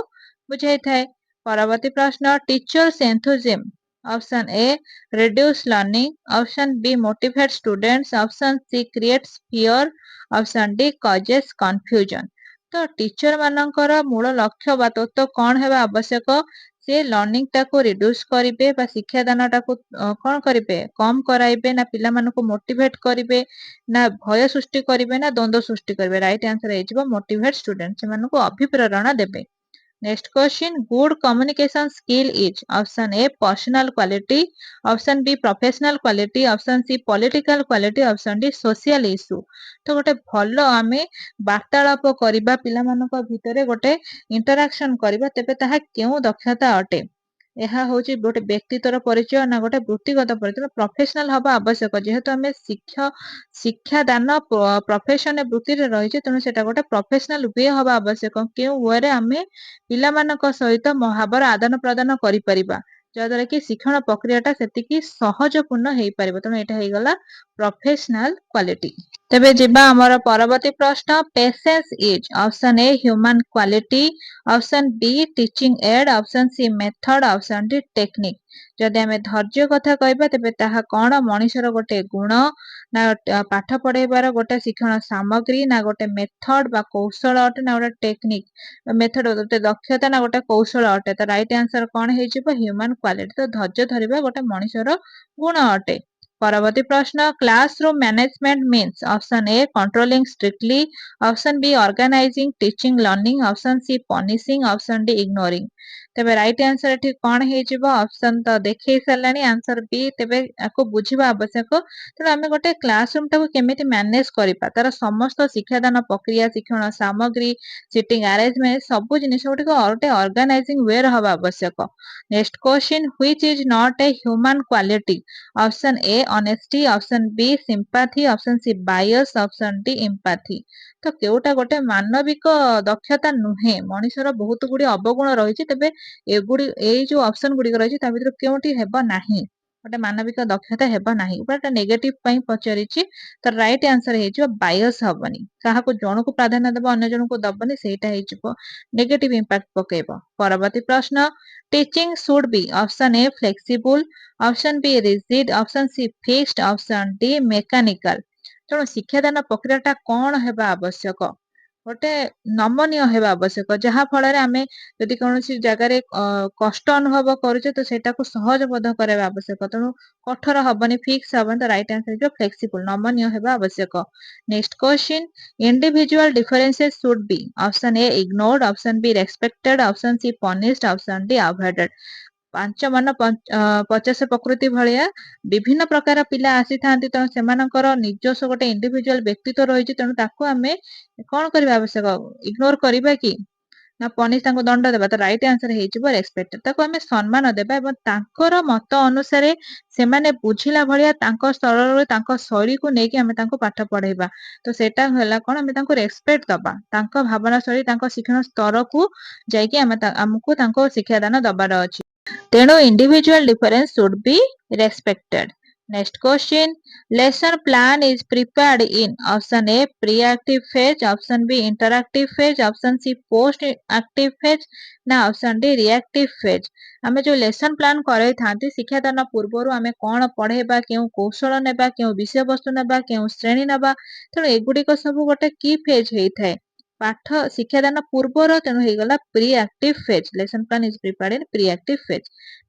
ବୁଝାଇଥାଏ। ପରବର୍ତ୍ତୀ ପ୍ରଶ୍ନ, ଟିଚର୍ସ ଏନ୍ଥୁଜିମ୍, ଅପସନ ଏ reduce learning, option B motivate students, option C creates fear, option D causes confusion। ତ ଟିଚର ମାନଙ୍କର ମୂଳ ଲକ୍ଷ୍ୟ ବା ତତ୍ତ୍ୱ କଣ ହେବା ଆବଶ୍ୟକ, ସେ ଲର୍ଣ୍ଣିଂ ଟାକୁ ରିଡ୍ୟୁସ କରିବେ ବା ଶିକ୍ଷାଦାନ ଟାକୁ କଣ କରିବେ, କମ କରାଇବେ ନା ପିଲାମାନଙ୍କୁ ମୋଟିଭେଟ କରିବେ ନା ଭୟ ସୃଷ୍ଟି କରିବେ ନା ଦ୍ୱନ୍ଦ୍ୱ ସୃଷ୍ଟି କରିବେ। ରାଇଟ ଆନ୍ସର ହେଇଯିବ ମୋଟିଭେଟ ଷ୍ଟୁଡେଣ୍ଟ, ସେମାନଙ୍କୁ ଅଭିପ୍ରେରଣା ଦେବେ। Next question, good communication skill is option A personal quality, option B professional quality, option C political quality, option D social issue। ତ ଗୋଟେ ଭଲ ଆମେ ବାର୍ତ୍ତାଳାପ କରିବା, ପିଲାମାନଙ୍କ ଭିତରେ ଗୋଟେ ଇଣ୍ଟରାକ୍ସନ କରିବା, ତେବେ ତାହା କେଉଁ ଦକ୍ଷତା ଅଟେ, ଏହା ହଉଛି ଗୋଟେ ବ୍ୟକ୍ତିତ୍ୱର ପରିଚୟ ନା ଗୋଟେ ବୃତ୍ତିଗତ ପରିଚୟ, ପ୍ରଫେସନାଲ ହବା ଆବଶ୍ୟକ। ଯେହେତୁ ଆମେ ଶିକ୍ଷାଦାନ ପ୍ରଫେସନ ବୃତ୍ତିରେ ରହିଛେ, ତେଣୁ ସେଟା ଗୋଟେ ପ୍ରଫେସନାଲ ୱେ ହବା ଆବଶ୍ୟକ, କେଉଁ ୱେରେ ଆମେ ପିଲାମାନଙ୍କ ସହିତ ଭାବର ଆଦାନ ପ୍ରଦାନ କରିପାରିବା, ଯାହାଦ୍ୱାରା କି ଶିକ୍ଷଣ ପ୍ରକ୍ରିୟାଟା ସେତିକି ସହଜପୂର୍ଣ୍ଣ ହେଇପାରିବ। ତେଣୁ ଏଇଟା ହେଇଗଲା ପ୍ରଫେସନାଲ କ୍ୱାଲିଟି। ତେବେ ଯିବା ଆମର ପରବର୍ତ୍ତୀ ପ୍ରଶ୍ନ, patience is option A human quality, option B teaching aid, option C method, option D technique. ଯଦି ଆମେ ଧୈର୍ଯ୍ୟ କଥା କହିବା ତେବେ ତାହା କଣ, ମଣିଷର ଗୋଟେ ଗୁଣ ନା ପାଠ ପଢେଇବାର ଗୋଟେ ଶିକ୍ଷଣ ସାମଗ୍ରୀ ନା ଗୋଟେ ମେଥଡ ବା କୌଶଳ ଅଟେ ନା ଗୋଟେ ଟେକ୍ନିକ, ମେଥଡ ଗୋଟେ ଦକ୍ଷତା ନା ଗୋଟେ କୌଶଳ ଅଟେ। ତ ରାଇଟ ଆନ୍ସର କଣ ହେଇଯିବ, ହ୍ୟୁମାନ କ୍ୱାଲିଟି। ତ ଧୈର୍ଯ୍ୟ ଧରିବା ଗୋଟେ ମଣିଷର ଗୁଣ ଅଟେ। ପରବର୍ତ୍ତୀ ପ୍ରଶ୍ନ, classroom management means option A controlling strictly, option B organising teaching learning, option C punishing, option D ignoring. ତେବେ ରାଇଟ୍ ଆନ୍ସର ଏଠି କଣ ହେଇଯିବ? ଅପସନ୍ ତ ଦେଖେଇ ସାରିଲାଣି ଆନ୍ସର ବି। ତେବେ ଆକୁ ବୁଝିବା ଆବଶ୍ୟକ। ତେଣୁ ଆମେ ଗୋଟେ କ୍ଲାସ ରୁମ୍ ଟାକୁ କେମିତି ମ୍ୟାନେଜ କରିବା, ତାର ସମସ୍ତ ଶିକ୍ଷାଦାନ ପ୍ରକ୍ରିୟା, ଶିକ୍ଷଣ ସାମଗ୍ରୀ, ସିଟିଂ ଆରେଞ୍ଜମେଣ୍ଟ ସବୁ ଜିନିଷ ଗୁଡିକ ଗୋଟେ ଅର୍ଗାନାଇଜିଂ ୱେରେ ହବା ଆବଶ୍ୟକ। Next question, which is not a human quality? Option A honesty, option B sympathy, option C bias, option D empathy. ତ କେଉଁଟା ଗୋଟେ ମାନବିକ ଦକ୍ଷତା ନୁହେଁ, ମଣିଷର ବହୁତ ଗୁଡିଏ ଅବଗୁଣ ରହିଛି। ତେବେ ଏଇ ଯୋଉ ଅପସନ ଗୁଡିକ ରହିଛି ତା ଭିତରୁ କେଉଁଠି ହେବ ନାହିଁ, ଗୋଟେ ମାନବିକ ଦକ୍ଷତା ହେବ ନାହିଁ। ଗୋଟେ ନେଗେଟିଭ ପାଇଁ ପଚାରିଛି, ତ ରାଇଟ୍ ଆନ୍ସର ହେଇଯିବ ବାୟସ୍ ହବନି। କାହାକୁ ଜଣକୁ ପ୍ରାଧାନ୍ୟ ଦେବ, ଅନ୍ୟ ଜଣକୁ ଦବନି, ସେଇଟା ହେଇଯିବ ନେଗେଟିଭ ଇମ୍ପାକ୍ଟ ପକେଇବ। ପରବର୍ତ୍ତୀ ପ୍ରଶ୍ନ, teaching should be option A flexible, option B rigid, option C fixed, option D mechanical. ତେଣୁ ଶିକ୍ଷାଦାନ ପ୍ରକ୍ରିୟାଟା କଣ ହେବା ଆବଶ୍ୟକ? ଗୋଟେ ନମନୀୟ ହେବା ଆବଶ୍ୟକ, ଯାହା ଫଳରେ ଆମେ ଯଦି କୌଣସି ଜାଗାରେ କଷ୍ଟ ଅନୁଭବ କରୁଛେ ତ ସେଟାକୁ ସହଜ ବୋଧ କରାଇବା ଆବଶ୍ୟକ। ତେଣୁ କଠୋର ହବନି, ଫିକ୍ସ ହବନି। ତ ରାଇଟ୍ ଆନ୍ସର ହେଇଯିବ ଫ୍ଲେକ୍ସିବୁଲ, ନମନୀୟ ହେବା ଆବଶ୍ୟକ। Next question, individual differences should be option A ignored, option B respected, option C punished, option D avoided. 5 ପ୍ରକୃତି ଭଳିଆ ବିଭିନ୍ନ ପ୍ରକାର ପିଲା ଆସିଥାନ୍ତି, ତେଣୁ ସେମାନଙ୍କର ନିଜସ୍ୱ ଗୋଟେ ଇଣ୍ଡିଭିଜୁଆଲ ବ୍ୟକ୍ତିତ୍ୱ ରହିଛି। ତେଣୁ ତାକୁ ଆମେ କଣ କରିବା ଆବଶ୍ୟକ? ଇଗ୍ନୋର କରିବା କି ନା ପନିଶ, ତାଙ୍କୁ ଦଣ୍ଡ ଦେବା? ତ ରାଇଟ୍ ଆନ୍ସର ହେଇଯିବ ରେସ୍ପେକ୍ଟ। ତାକୁ ଆମେ ସମ୍ମାନ ଦେବା ଏବଂ ତାଙ୍କର ମତ ଅନୁସାରେ ସେମାନେ ବୁଝିଲା ଭଳିଆ ତାଙ୍କ ସ୍ତରରେ ତାଙ୍କ ଶୈଳୀକୁ ନେଇକି ଆମେ ତାଙ୍କୁ ପାଠ ପଢେଇବା। ତ ସେଟା ହେଲା କଣ? ଆମେ ତାଙ୍କୁ ରେସ୍ପେକ୍ଟ ଦବା, ତାଙ୍କ ଭାବନା ଶୈଳୀ, ତାଙ୍କ ଶିକ୍ଷଣ ସ୍ତରକୁ ଯାଇକି ଆମକୁ ତାଙ୍କୁ ଶିକ୍ଷାଦାନ ଦବାର ଅଛି। ତେଣୁ individual difference should be respected. Next question, lesson plan is prepared in option A pre-active phase, option B interactive phase, option C post active phase ନା option D reactive phase। ଆମେ ଯୋଉ ଲେସନ ପ୍ଲାନ କରାଇଥାନ୍ତି ଶିକ୍ଷାଦାନ ପୂର୍ବରୁ ଆମେ କଣ ପଢେଇବା, କେଉଁ କୌଶଳ ନେବା, କେଉଁ ବିଷୟବସ୍ତୁ ନେବା, କେଉଁ ଶ୍ରେଣୀ ନେବା, ତେଣୁ ଏଗୁଡିକ ସବୁ ଗୋଟେ କି ଫେଜ ହେଇଥାଏ ପାଠ ଶିକ୍ଷାଦାନ ପୂର୍ବର। ତେଣୁ ହେଇଗଲା pre active phase. Lesson plan is prepared in pre active phase.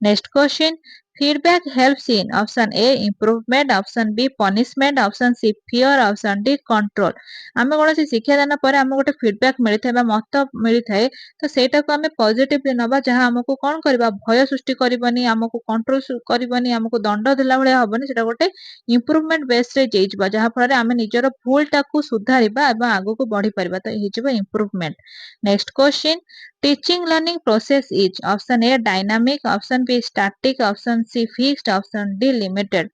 Next question, feedback helps in option A improvement, option B punishment, option C fear, option D control। ଆମେ କୌଣସି ଶିକ୍ଷାଦାନ ପରେ ଆମକୁ ଗୋଟେ ଫିଡବ୍ୟାକ୍ ମିଳିଥାଏ ବା ମତ ମିଳିଥାଏ, ତ ସେଇଟାକୁ ଆମେ ପଜିଟିଭଲି ନବା, ଯାହା ଆମକୁ କଣ କରିବା? ଭୟ ସୃଷ୍ଟି କରିବନି, ଆମକୁ କଣ୍ଟ୍ରୋଲ କରିବନି, ଆମକୁ ଦଣ୍ଡ ଦେଲା ଭଳିଆ ହବନି। ସେଟା ଗୋଟେ ଇମ୍ପ୍ରୁଭମେଣ୍ଟ ବେସରେ ଯାଇଯିବ, ଯାହା ଫଳରେ ଆମେ ନିଜର ଭୁଲଟାକୁ ସୁଧାରିବା ଏବଂ ଆଗକୁ ବଢି ପାରିବା। ତ ହେଇଯିବ improvement. Next question, teaching learning process is option A dynamic, option B static, option C fixed, option D limited।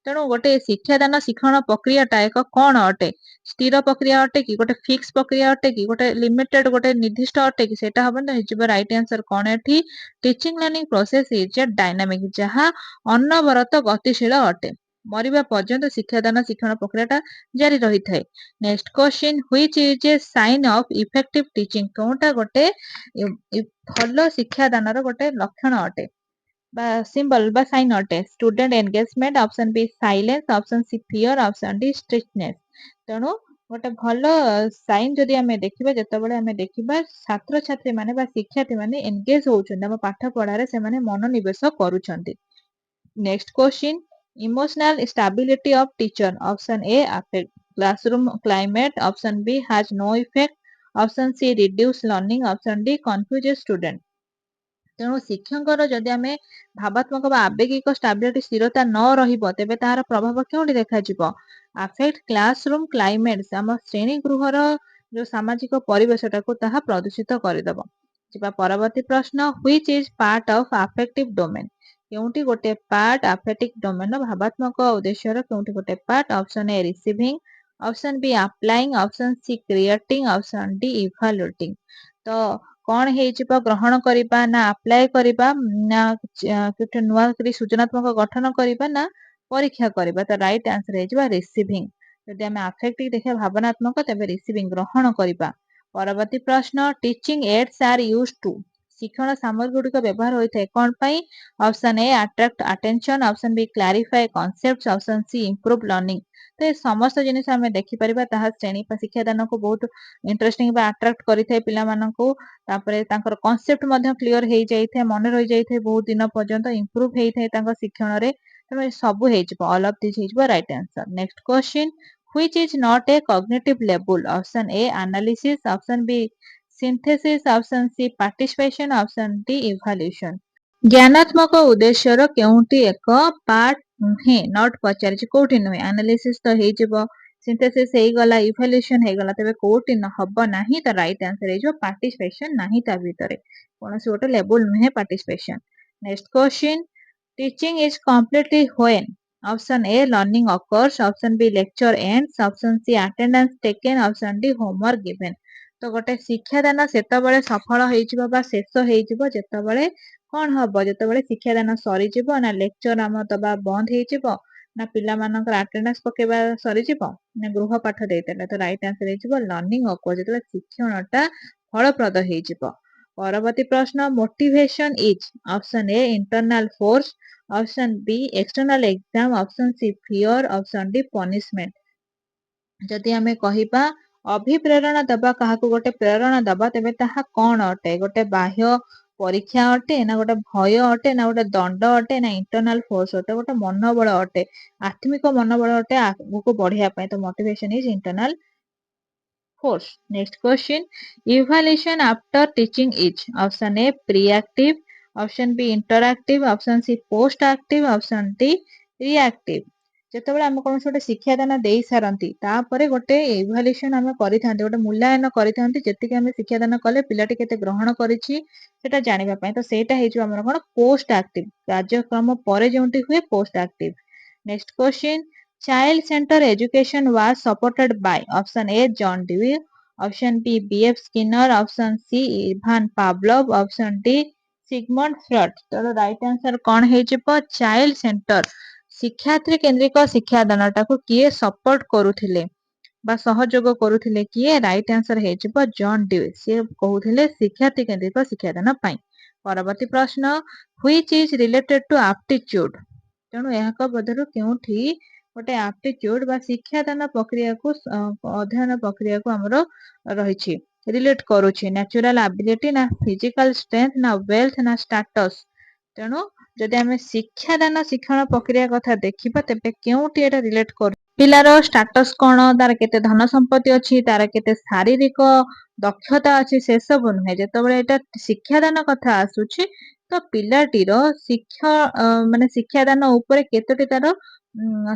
ତେଣୁ ଗୋଟେ ଶିକ୍ଷାଦାନ ଶିକ୍ଷଣ ପ୍ରକ୍ରିୟାଟା ଏକ କଣ ଅଟେ? ସ୍ଥିର ପ୍ରକ୍ରିୟା ଅଟେ କି, ଗୋଟେ ଫିକ୍ସ ପ୍ରକ୍ରିୟା ଅଟେ କି, ଗୋଟେ ଲିମିଟେଡ ଗୋଟେ ନିର୍ଦ୍ଦିଷ୍ଟ ଅଟେ କି? ସେଟା ହବନି। ତ ହେଇଯିବ ରାଇଟ୍ ଆନ୍ସର କଣ ଏଠି? Teaching learning process is a dynamic, ଯାହା ଅନବରତ ଗତିଶୀଳ ଅଟେ। ମରିବା ପର୍ଯ୍ୟନ୍ତ ଶିକ୍ଷାଦାନ ଶିକ୍ଷଣ ପ୍ରକ୍ରିୟାଟା ଜାରି ରହିଥାଏ। Next question, which is a sign of effective teaching? କେଉଁଟା ଗୋଟେ ଭଲ ଶିକ୍ଷାଦାନର ଗୋଟେ ଲକ୍ଷଣ ଅଟେ বা সিম্বল বা সাইন অটে? Student engagement, option B silence, option C fear, option D strictness. ତେଣୁ ଗୋଟେ ଭଲ ସାଇନ ଯଦି ଆମେ ଦେଖିବା, ଯେତେବେଳେ ଆମେ ଦେଖିବା ଛାତ୍ରଛାତ୍ରୀ ମାନେ ବା ଶିକ୍ଷାର୍ଥୀ ମାନେ ଏନଗେଜ ହଉଛନ୍ତି ଆମ ପାଠ ପଢାରେ, ସେମାନେ ମନୋନିବେଶ କରୁଛନ୍ତି। Next question, emotional stability of teacher? Option A affect classroom climate, option B has no effect, option C reduce learning, option D confuse student. ତେଣୁ ଶିକ୍ଷକଙ୍କର ଯଦି ଆମେ ଭାବାତ୍ମକ ବା ଆବେଗିକ ଷ୍ଟାବିଲିଟି ସ୍ଥିରତା ନ ରହିବ, ତେବେ ତାହାର ପ୍ରଭାବ କେଉଁଠି ଦେଖାଯିବ? ଆଫେକ୍ଟ କ୍ଲାସରୁମ କ୍ଲାଇମେଟ, ଆମ ଶ୍ରେଣୀ ଗୃହର ଯୋଉ ସାମାଜିକ ପରିବେଶଟାକୁ ତାହା ପ୍ରଦୂଷିତ କରିଦେବ। ଯିବା ପରବର୍ତ୍ତୀ ପ୍ରଶ୍ନ, which is part of affective domain? କେଉଁଠି ଗୋଟେ ପାର୍ଟ ଆଫେକ୍ଟିଭ ଡୋମେନ, ଭାବାତ୍ମକ ଉଦ୍ଦେଶ୍ୟର କେଉଁଠି ଗୋଟେ part? Option A receiving, option B applying, option C creating, option D evaluating. ତ କଣ ହେଇଯିବ? ଗ୍ରହଣ କରିବା ନା ଆପ୍ଲାଏ କରିବା ନା କିଛି ନୂଆ କରି ସୃଜନାତ୍ମକ ଗଠନ କରିବା ନା ପରୀକ୍ଷା କରିବା? ତ ରାଇଟ୍ ଆନ୍ସର ହେଇଯିବ ରିସିଭିଂ। ଯଦି ଆମେ ଆଫେକ୍ଟିଭ ଦେଖିବା ଭାବନାତ୍ମକ, ତେବେ ରିସିଭିଂ ଗ୍ରହଣ କରିବା। ପରବର୍ତ୍ତୀ ପ୍ରଶ୍ନ, teaching aids are used to? ଶିକ୍ଷଣ ସାମଗ୍ରୀ ଗୁଡିକ ବ୍ୟବହାର ହୋଇଥାଏ କଣ ପାଇଁ? Option A attract attention, option B clarify concept, option C improve learning. ତ ଏ ସମସ୍ତ ଜିନିଷ ଆମେ ଦେଖିପାରିବା, ତାହା ଶ୍ରେଣୀ ବା ଶିକ୍ଷାଦାନକୁ ବହୁତ ଇଣ୍ଟରେଷ୍ଟିଂ ବା ଆଟ୍ରାକ୍ଟ କରିଥାଏ ପିଲାମାନଙ୍କୁ। ତାପରେ ତାଙ୍କର କନସେପ୍ଟ ମଧ୍ୟ କ୍ଲିୟର ହେଇଯାଇଥାଏ, ମନେ ରହିଯାଇଥାଏ ବହୁତ ଦିନ ପର୍ଯ୍ୟନ୍ତ, ଇମ୍ପ୍ରୁଭ ହେଇଥାଏ ତାଙ୍କ ଶିକ୍ଷଣରେ। ତେଣୁ ଏ ସବୁ ହେଇଯିବ, ଅଲ ଅଫ ଦିସ୍ ହେଇଯିବ right answer. Next question, which is not a cognitive ଲେବୁଲ? Option A analysis, option B synthesis option C participation option D evaluation ज्ञानात्मक उद्देश्यर केउंटी एक पार्ट नुहे नॉट पचारिछि कोउठी नुहे एनालिसिस तो हे जिवो सिंथेसिस हे गला इवोल्यूशन हे गला तबे कोउठी न हबो नाही त राइट आंसर हे जो पार्टिसिपेशन नाही ता भीतरे कोनोसी गोटे लेवल नुहे participation next question teaching is completely when option A learning occurs option B lecture ends option C attendance taken option D homework given तो गोटे शिक्षादान सेतबेले सफल हेजिबो बा शेष हेजिबो जेतबेले कौन हम जो शिक्षादान सरीज ना लेक्चर आम दबा बंद हो ना पिला आटेंडेंस पकेबा सरीज ना गृह पाठ देते तो राइट आंसर हो लर्निंग अको जो शिक्षणटा फलप्रद हो परवर्ती प्रश्न motivation is option A internal force option B external exam option C fear option D punishment जदि आमे कहिबा अभिप्रेरणा दबा क्या गोटे प्रेरणा दबा तेबे ताहा कौन अटे गोटे बाह्य परीक्षा अटे ना गोटे भय अटे ना गोटे दंड अटे ना इंटरनल फोर्स अटे गोटे मनोबल अटे आत्मिक मनोबल अटे आगको बढ़िया तो motivation is internal force next question evaluation after teaching is option A preactive option B interactive option C post active option D reactive ଯେତେବେଳେ ଆମେ କୌଣସି ଗୋଟେ ଶିକ୍ଷାଦାନ ଦେଇ ସାରନ୍ତି ତାପରେ ଗୋଟେ ଇଭାଲ୍ୟୁଏସନ ଆମେ କରିଥାନ୍ତି ଗୋଟେ ମୂଲ୍ୟାୟନ କରିଥାନ୍ତି ଯେତିକି ଆମେ ଶିକ୍ଷାଦାନ କଲେ ପିଲାଟି କେତେ ଗ୍ରହଣ କରିଛି ସେଟା ଜାଣିବା ପାଇଁ ତ ସେଇଟା ହେଇଯିବ ଆମର କଣ ପୋଷ୍ଟ ଆକ୍ଟିଭ କାର୍ଯ୍ୟକ୍ରମ ପରେ ଯେଉଁଠି ହୁଏ post active next question child centre education was supported by option A John Dewey option B B F Skinner option C Ivan Pavlov option D Sigmund Freud तो राइट आंसर कौन हेजिबो चाइल्ड सेंटर शिक्षार्थी केन्द्रिक शिक्षादानटा को किए सपोर्ट करुथिले बा सहयोग करुथिले किए राइट आंसर हेजिबो जॉन ड्यूई से कहउथिले शिक्षार्थी केन्द्रिक शिक्षादान पई परवर्ती प्रश्न which is related to aptitude तेणु यहाक बदरु केउठी गोटे एप्टीट्यूड बा शिक्षादान प्रक्रिया को अध्ययन प्रक्रिया को हमरो रहिछि रिलेट करूछि नेचुरल एबिलिटी ना फिजिकल स्ट्रेंथ ना वेल्थ ना स्टेटस तेणु जदि आमे शिक्षादान शिक्षण प्रक्रिया कथा देखिबा तेबे केउठी एटा रिलेट कर पिलार स्टेटस कोन तार केते धन संपत्ति अछि तार केते शारीरिक दक्षता अछि से सब नुहे जेतबेले एटा शिक्षादान कथा आसुछि तो पिलाटीर शिक्षा माने शिक्षादान ऊपर केतोटी तार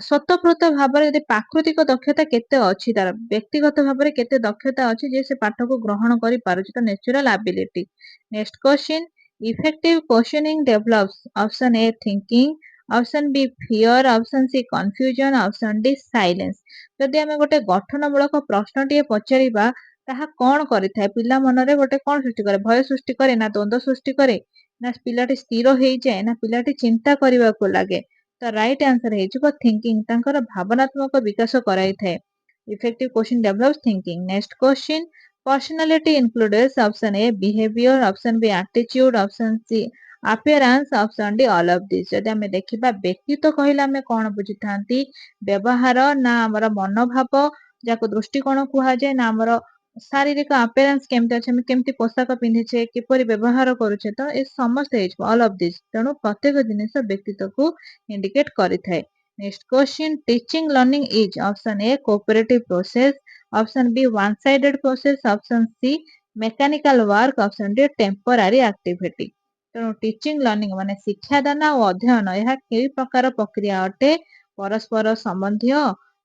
स्वतःप्रत भाव यदि प्राकृतिक दक्षता केते अछि तार व्यक्तिगत भाव केते दक्षता अछि जे से पाठ को ग्रहण करि पारुछि तो natural ability next question effective questioning develops option A thinking option B fear option C confusion option D silence जदि आमे गोटे गठनमूलक प्रश्नटीए पचारिबा ताहा कोन करिथाय पिला मनरे गोटे कोन सृष्टि करे भय सृष्टि करे ना द्वंद्व सृष्टि करे ना पिलाटी स्थिर होई जाय ना पिलाटी चिंता करबा को लागे तो राइट आंसर हे जिवो थिंकिंग तांकर भावनात्मक विकास कराई थाए effective question develops thinking next question personality includes option A behaviour option B attitude option C appearance option D all of this जदि हमें देखिबा व्यक्तित्व कहिला हमें कोन बुझिथांती व्यवहार ना हमर मनोभाव जाको दृष्टिकोण कुहा जाय ना हमर शारीरिक appearance केमते अछि हम केमती पोशाक पिन्धिछे किपरि व्यवहार करूछे तो ए समस्त हे ऑल ऑफ दिस तेणु प्रत्येक जिनिस व्यक्तित्व को इंडिकेट करिथाय next question teaching learning is option A cooperative process option B one sided process option C mechanical work option D temporary activity तेणु टीचिंग लर्निंग माने शिक्षादान और अध्ययन यह कई प्रकार प्रक्रिया अटे परस्पर संबंधी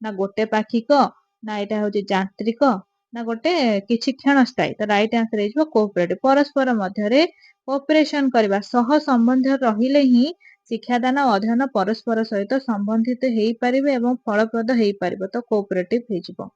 ना गोटे पाखिक ना यहाँ हूँ यांत्रिक ना गोटे किछि क्षणस्थायी तो राइट आंसर हो कोऑपरेटिव परस्पर मध्य कोऑपरेशन करबा सह संबंध रहिले ही शिक्षादान और अध्ययन परस्पर सहित संबंधित हेई परिबे एवं फलप्रद हेई परिबो तो कोऑपरेटिव हे जिवो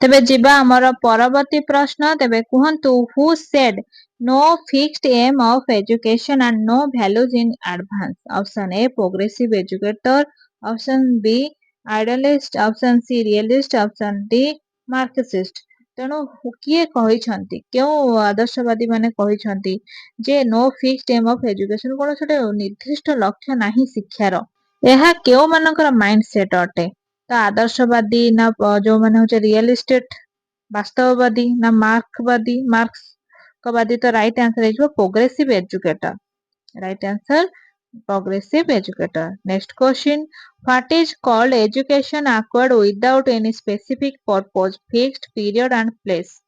तेबे जिबा हमर परवर्ती प्रश्न तेबे कुहंतु who said no fixed aim of education and no values in advance option A progressive educator option B idealist option C realist option D Marxist तेणु किए कहिछंती केउ आदर्शवादी माने कहिछंती जे no fixed aim of education कोन छोटे निर्दिष्ट लक्ष्य नाही शिक्षार एहा केउ मानकर माइंडसेट अटे तो आदर्शवादी ना जो माने होचे रियलिस्टेट वास्तववादी ना मार्क्सवादी तो राइट आंसर है progressive educator right answer progressive educator next question what is called education acquired without any specific purpose fixed period and place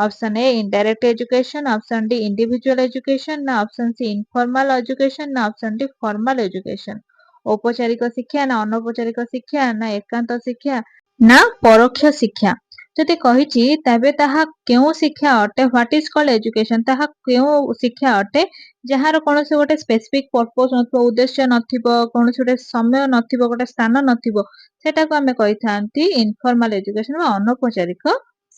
option A indirect education, option D individual education ना option C informal education ना option D formal education. औपचारिक शिक्षा ना अनौपचारिक शिक्षा ना एकांत शिक्षा ना परोक्ष शिक्षा। ଯଦି କହିଛି ତେବେ ତାହା କେଉଁ ଶିକ୍ଷା ଅଟେ, ହ୍ୱାଟ ଇଜ କଲ୍ଡ ଏଜୁକେସନ, ତାହା କେଉଁ ଶିକ୍ଷା ଅଟେ ଯାହାର କୌଣସି ଗୋଟେ ସ୍ପେସିଫିକ ପର୍ପୋଜ ନଥିବ, ଉଦ୍ଦେଶ୍ୟ ନଥିବ, କୌଣସି ଗୋଟେ ସମୟ ନଥିବ, ଗୋଟେ ସ୍ଥାନ ନଥିବ, ସେଟାକୁ ଆମେ କହିଥାନ୍ତି ଇନଫର୍ମାଲ ଏଜୁକେସନ ବା ଅନୌପଚାରିକ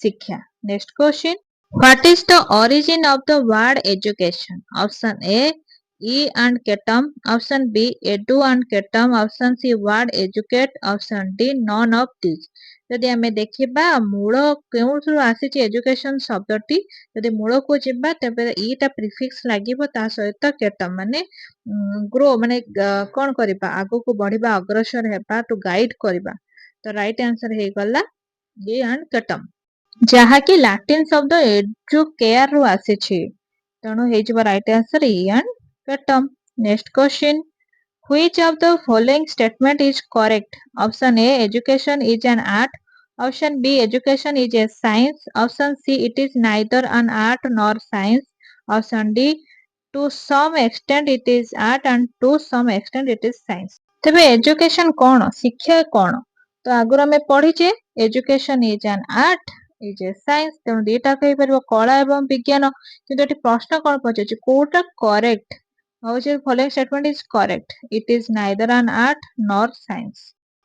ଶିକ୍ଷା। Next question, what is the origin of the word education? Option A E and ketum, option B edu and ketum, option C word educate, option D none of these। ଯଦି ଆମେ ଦେଖିବା ମୂଳ କେଉଁଠୁ ଆସିଛି education ଶବ୍ଦଟି, ଯଦି ମୂଳକୁ ଯିବା ତେବେ ଇଟା ପ୍ରିଫିକ୍ସ ଲାଗିବ ତା ସହିତ କେଟମ ମାନେ ଗ୍ରୋ ମାନେ କଣ କରିବା, ଆଗକୁ ବଢିବା, ଅଗ୍ରସର ହେବା, ଟୁ ଗାଇଡ କରିବା। ତ ରାଇଟ ଆନ୍ସର ହେଇଗଲା E and ketum, ଯାହାକି ଲାଟିନ ଶବ୍ଦ ଏଜୁକେୟାର ରୁ ଆସିଛି, ତେଣୁ ହେଇଯିବ right answer E and ketum। Next question, which of the following statement is correct? Option A education is an art, option B education is a science, option C it is neither an art nor science, option D to some extent it is art and to some extent it is science। ତେବେ education କଣ, ଶିକ୍ଷା କଣ? ତ ଆଗରୁ ଆମେ ପଢିଛେ education is an art is a science, ତେଣୁ ଦିଟା କହିପାରିବ କଳା ଏବଂ ବିଜ୍ଞାନ। କିନ୍ତୁ ଏଠି ପ୍ରଶ୍ନ କଣ ପଚାରୁଛି, କୋଉଟା କରେକ୍ଟ ହଉଛି, following statement is correct, it is neither an art nor science।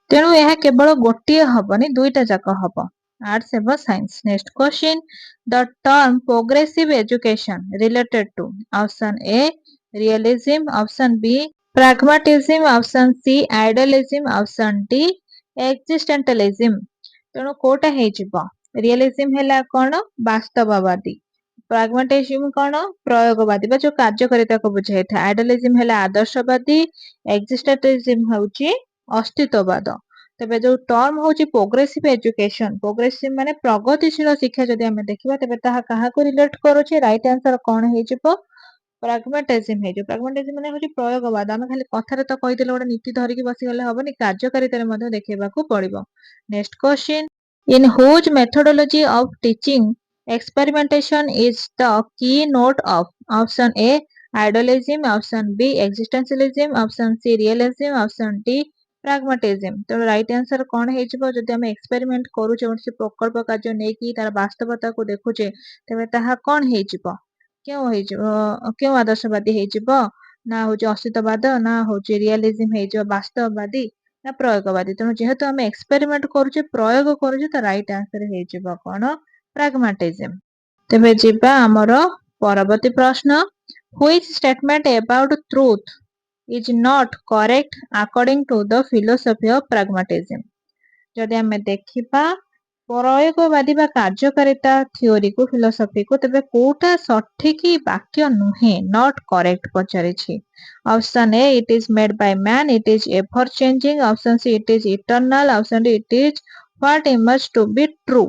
ତେଣୁ ଏହା କେବଳ ଗୋଟିଏ ହବନି, ଦୁଇଟା ଯାକ ହବ, ଆର୍ଟସ ଏବଂ science. Next question, the term progressive education related to, option A realism, option B pragmatism, option C idealism, option D existentialism। ତେଣୁ କୋଉଟା ହେଇଯିବ, ରିଏଲିଜିମ ହେଲା କଣ, ବାସ୍ତବବାଦୀ, ପ୍ରାଗ୍ମାଟିଜିମ କଣ, ପ୍ରୟୋଗବାଦୀ ବା ଯୋଉ କାର୍ଯ୍ୟକାରିତାକୁ ବୁଝାଇଥାଏ, ଆଇଡିଆଲିଜିମ ହେଲା ଆଦର୍ଶବାଦୀ, ଏକ୍ସିଷ୍ଟେଣ୍ଟାଲିଜିମ ହେଉଛି ଅସ୍ତିତ୍ୱବାଦ। ତେବେ ଯୋଉ ଟର୍ମ ହଉଛି ପ୍ରୋଗ୍ରେସିଭ ଏଜୁକେସନ, ପ୍ରୋଗ୍ରେସିଭ ମାନେ ପ୍ରଗତିଶୀଳ ଶିକ୍ଷା, ଯଦି ଆମେ ଦେଖିବା ତେବେ ତାହା କାହାକୁ ରିଲେଟ କରୁଛି, ରାଇଟ ଆନ୍ସର କଣ ହେଇଯିବ, ପ୍ରାଗ୍ମାଟିଜିମ ହେଇଯିବ। ପ୍ରାଗ୍ମାଟିଜିମ ମାନେ ହଉଛି ପ୍ରୟୋଗବାଦ, ଆମେ ଖାଲି କଥାରେ ତ କହିଦେଲେ ଗୋଟେ ନୀତି ଧରିକି ବସିଗଲେ ହବନି, କାର୍ଯ୍ୟକାରିତାରେ ମଧ୍ୟ ଦେଖେଇବାକୁ ପଡିବ। Next question, in whose methodology of teaching experimentation is the keynote of, option A idealism, option B existentialism, option C realism, option D pragmatism। ତେଣୁ ରାଇଟ ଆନ୍ସର କଣ ହେଇଯିବ, ଯଦି ଆମେ ଏକ୍ସପେରିମେଣ୍ଟ କରୁଛେ କୌଣସି ପ୍ରକଳ୍ପ କାର୍ଯ୍ୟ ନେଇକି ତାର ବାସ୍ତବତାକୁ ଦେଖୁଛେ ତେବେ ତାହା କଣ ହେଇଯିବ, କେଉଁ ହେଇଯିବ, କେଉଁ ଆଦର୍ଶବାଦୀ ହେଇଯିବ, ନା ହଉଛି ଅସ୍ତିତ୍ୱବାଦ, ନା ହଉଛି ରିଆଲିଜିମ ହେଇଯିବ ବାସ୍ତବବାଦୀ, ନା ପ୍ରୟୋଗବାଦୀ। ତେଣୁ ଯେହେତୁ ଆମେ ଏକ୍ସପେରିମେଣ୍ଟ କରୁଛେ, ପ୍ରୟୋଗ କରୁଛେ, ତ ରାଇଟ ଆନ୍ସର ହେଇଯିବ କଣ, ପ୍ରାଗ୍ମାଟିଜିମ। ତେବେ ଯିବା ଆମର ପରବର୍ତ୍ତୀ ପ୍ରଶ୍ନ, which statement about truth is not correct according to the philosophy of pragmatism? ଯଦି ଆମେ ଦେଖିବା ପ୍ରୟୋଗବାଦୀ ବା କାର୍ଯ୍ୟକାରିତା ଥିଓରିକୁ, ଫିଲୋସଫିକୁ, ତେବେ କୋଉଟା ସଠିକ ବାକ୍ୟ ନୁହେଁ, ନଟ୍ କରେକ୍ଟ ପଚାରିଛି। Option A it is made by man, it is ever changing, option C it is eternal, option D it is what emerge to be true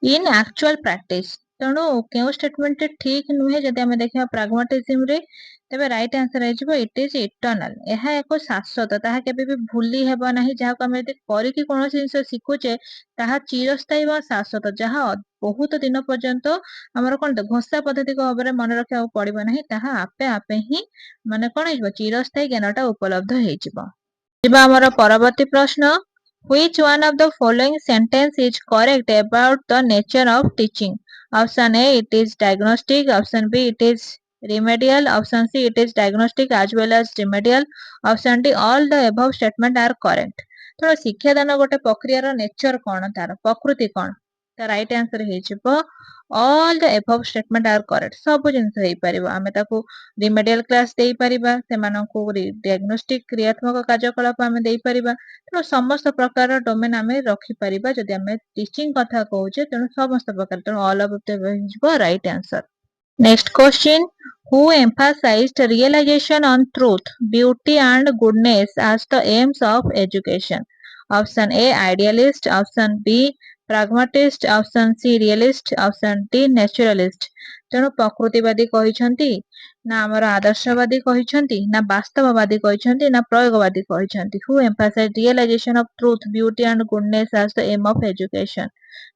in actual practice. ତେଣୁ କେଉଁ ଷ୍ଟେଟମେଣ୍ଟ ଠିକ ନୁହେଁ ଯଦି ଆମେ ଦେଖିବା ପ୍ରାଗ୍ମାଟିଜିମରେ, ତେବେ right answer ହେଇଯିବ ଇଟ୍ is ଇଟର୍ନାଲ। ଏହା ଏକ ଶାଶ୍ୱତ, ତାହା କେବେ ବି ଭୁଲି ହେବ ନାହିଁ, ଯାହାକୁ ଆମେ ଯଦି କରିକି କୌଣସି ଜିନିଷ ଶିଖୁଛେ ତାହା ଚିରସ୍ଥାୟୀ ବା ଶାଶ୍ୱତ, ଯାହା ବହୁତ ଦିନ ପର୍ଯ୍ୟନ୍ତ ଆମର କଣ ଘୋଷା ପଦ୍ଧତିକ ଭାବରେ ମନେ ରଖିବାକୁ ପଡିବ ନାହିଁ, ତାହା ଆପେ ଆପେ ହିଁ ମାନେ କଣ ହେଇଯିବ, ଚିରସ୍ଥାୟୀ ଜ୍ଞାନଟା ଉପଲବ୍ଧ ହେଇଯିବ। ଯିବା ଆମର ପରବର୍ତ୍ତୀ ପ୍ରଶ୍ନ, which one of the following sentence is correct about the nature of teaching? Option A it is diagnostic, option B it is remedial, option C it is diagnostic as well as remedial, option D all the above statement are correct। ତେଣୁ ଶିକ୍ଷାଦାନ ଗୋଟେ ପ୍ରକ୍ରିୟାର nature କଣ, ତାର ପ୍ରକୃତି କଣ, ତ right answer ହେଇଯିବ all the above statement are correct। ସବୁ ଜିନିଷ ହେଇପାରିବ, ଆମେ ତାକୁ ରିମେଡିଆଲ କ୍ଲାସ ଦେଇପାରିବା, ସେମାନଙ୍କୁ ଡିଆଗ୍ନୋଷ୍ଟିକ କ୍ରିୟାତ୍ମକ କାର୍ଯ୍ୟକଳାପ ଆମେ ଦେଇପାରିବା, ତେଣୁ ସମସ୍ତ ପ୍ରକାର ଡୋମେନ ଆମେ ରଖିପାରିବା। ଯଦି ଆମେ ଟିଚିଂ କଥା କହୁଛେ ତେଣୁ ସମସ୍ତ ପ୍ରକାର, ତେଣୁ ଅଲ ଅଫ ହେଇଯିବ right answer. Next question, who emphasized realization on truth, beauty and goodness as the aims of education? Option A idealist, option B pragmatist, option C realist, option D naturalist। ତେଣୁ ପ୍ରକୃତିବାଦୀ କହିଛନ୍ତି, ନା ଆମର ଆଦର୍ଶବାଦୀ କହିଛନ୍ତି, ନା ବାସ୍ତବବାଦୀ କହିଛନ୍ତି, ନା ପ୍ରୟୋଗବାଦୀ କହିଛନ୍ତି। who emphasized realization of truth, beauty and goodness as the aim of education।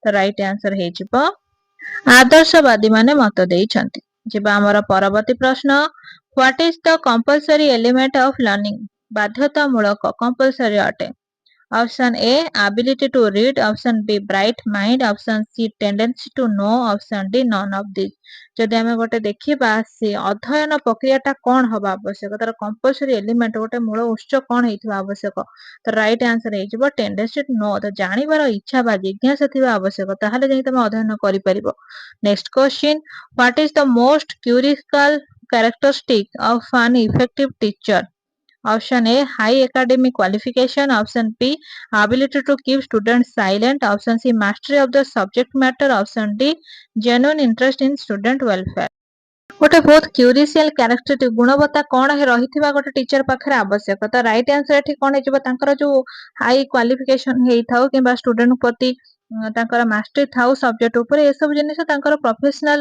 ତ ରାଇଟ ଆନ୍ସର ହେଇଯିବ ଆଦର୍ଶବାଦୀ ମାନେ ମତ ଦେଇଛନ୍ତି। ଯିବା ଆମର ପରବର୍ତ୍ତୀ ପ୍ରଶ୍ନ, what is the compulsory element of learning? ବାଧ୍ୟତାମୂଳକ କମ୍ପଲସରି ଅଟେ। Option A, ability to read. Option B, bright mind. Option C, tendency to know. Option D, none of these. ଯଦି ଆମେ ଗୋଟେ ଦେଖିବା ସେ ଅଧ୍ୟୟନ ପ୍ରକ୍ରିୟାଟା କଣ ହବା ଆବଶ୍ୟକ, ତାର କମ୍ପଲସରି ଏଲିମେଣ୍ଟ ଗୋଟେ ମୂଳ ଉତ୍ସ କଣ ହେଇଥିବା ଆବଶ୍ୟକ, ତ ରାଇଟ ଆନ୍ସର ହେଇଯିବ ଟେଣ୍ଡେନ୍ସି ଟୁ नो। ତ ଜାଣିବାର ଇଚ୍ଛା ବା ଜିଜ୍ଞାସା ଥିବା ଆବଶ୍ୟକ, ତାହେଲେ ଯାଇ ତମେ ଅଧ୍ୟୟନ କରିପାରିବ। Next question, what is the most crucial characteristic of an effective teacher? Option A, high academic qualification. Option B, ability to keep students silent. Option C, mastery of the subject matter. Option D, genuine interest in student welfare. ଗୋଟେ ବହୁତ କ୍ୟୁରିସିଆଲ characteristic ଗୁଣବତ୍ତା କଣ ରହିଥିବା ଗୋଟେ teacher ପାଖରେ ଆବଶ୍ୟକ, ତ right answer ଏଠି କଣ ହେଇଯିବ, ତାଙ୍କର ଯୋଉ ହାଇ କ୍ୱାଲିଫିକେସନ ହେଇଥାଉ କିମ୍ବା ଷ୍ଟୁଡେଣ୍ଟ ପ୍ରତି ତାଙ୍କର ମାଷ୍ଟରୀ ଥାଉ ସବଜେକ୍ଟ ଉପରେ, ଏସବୁ ଜିନିଷ ତାଙ୍କର ପ୍ରଫେସନାଲ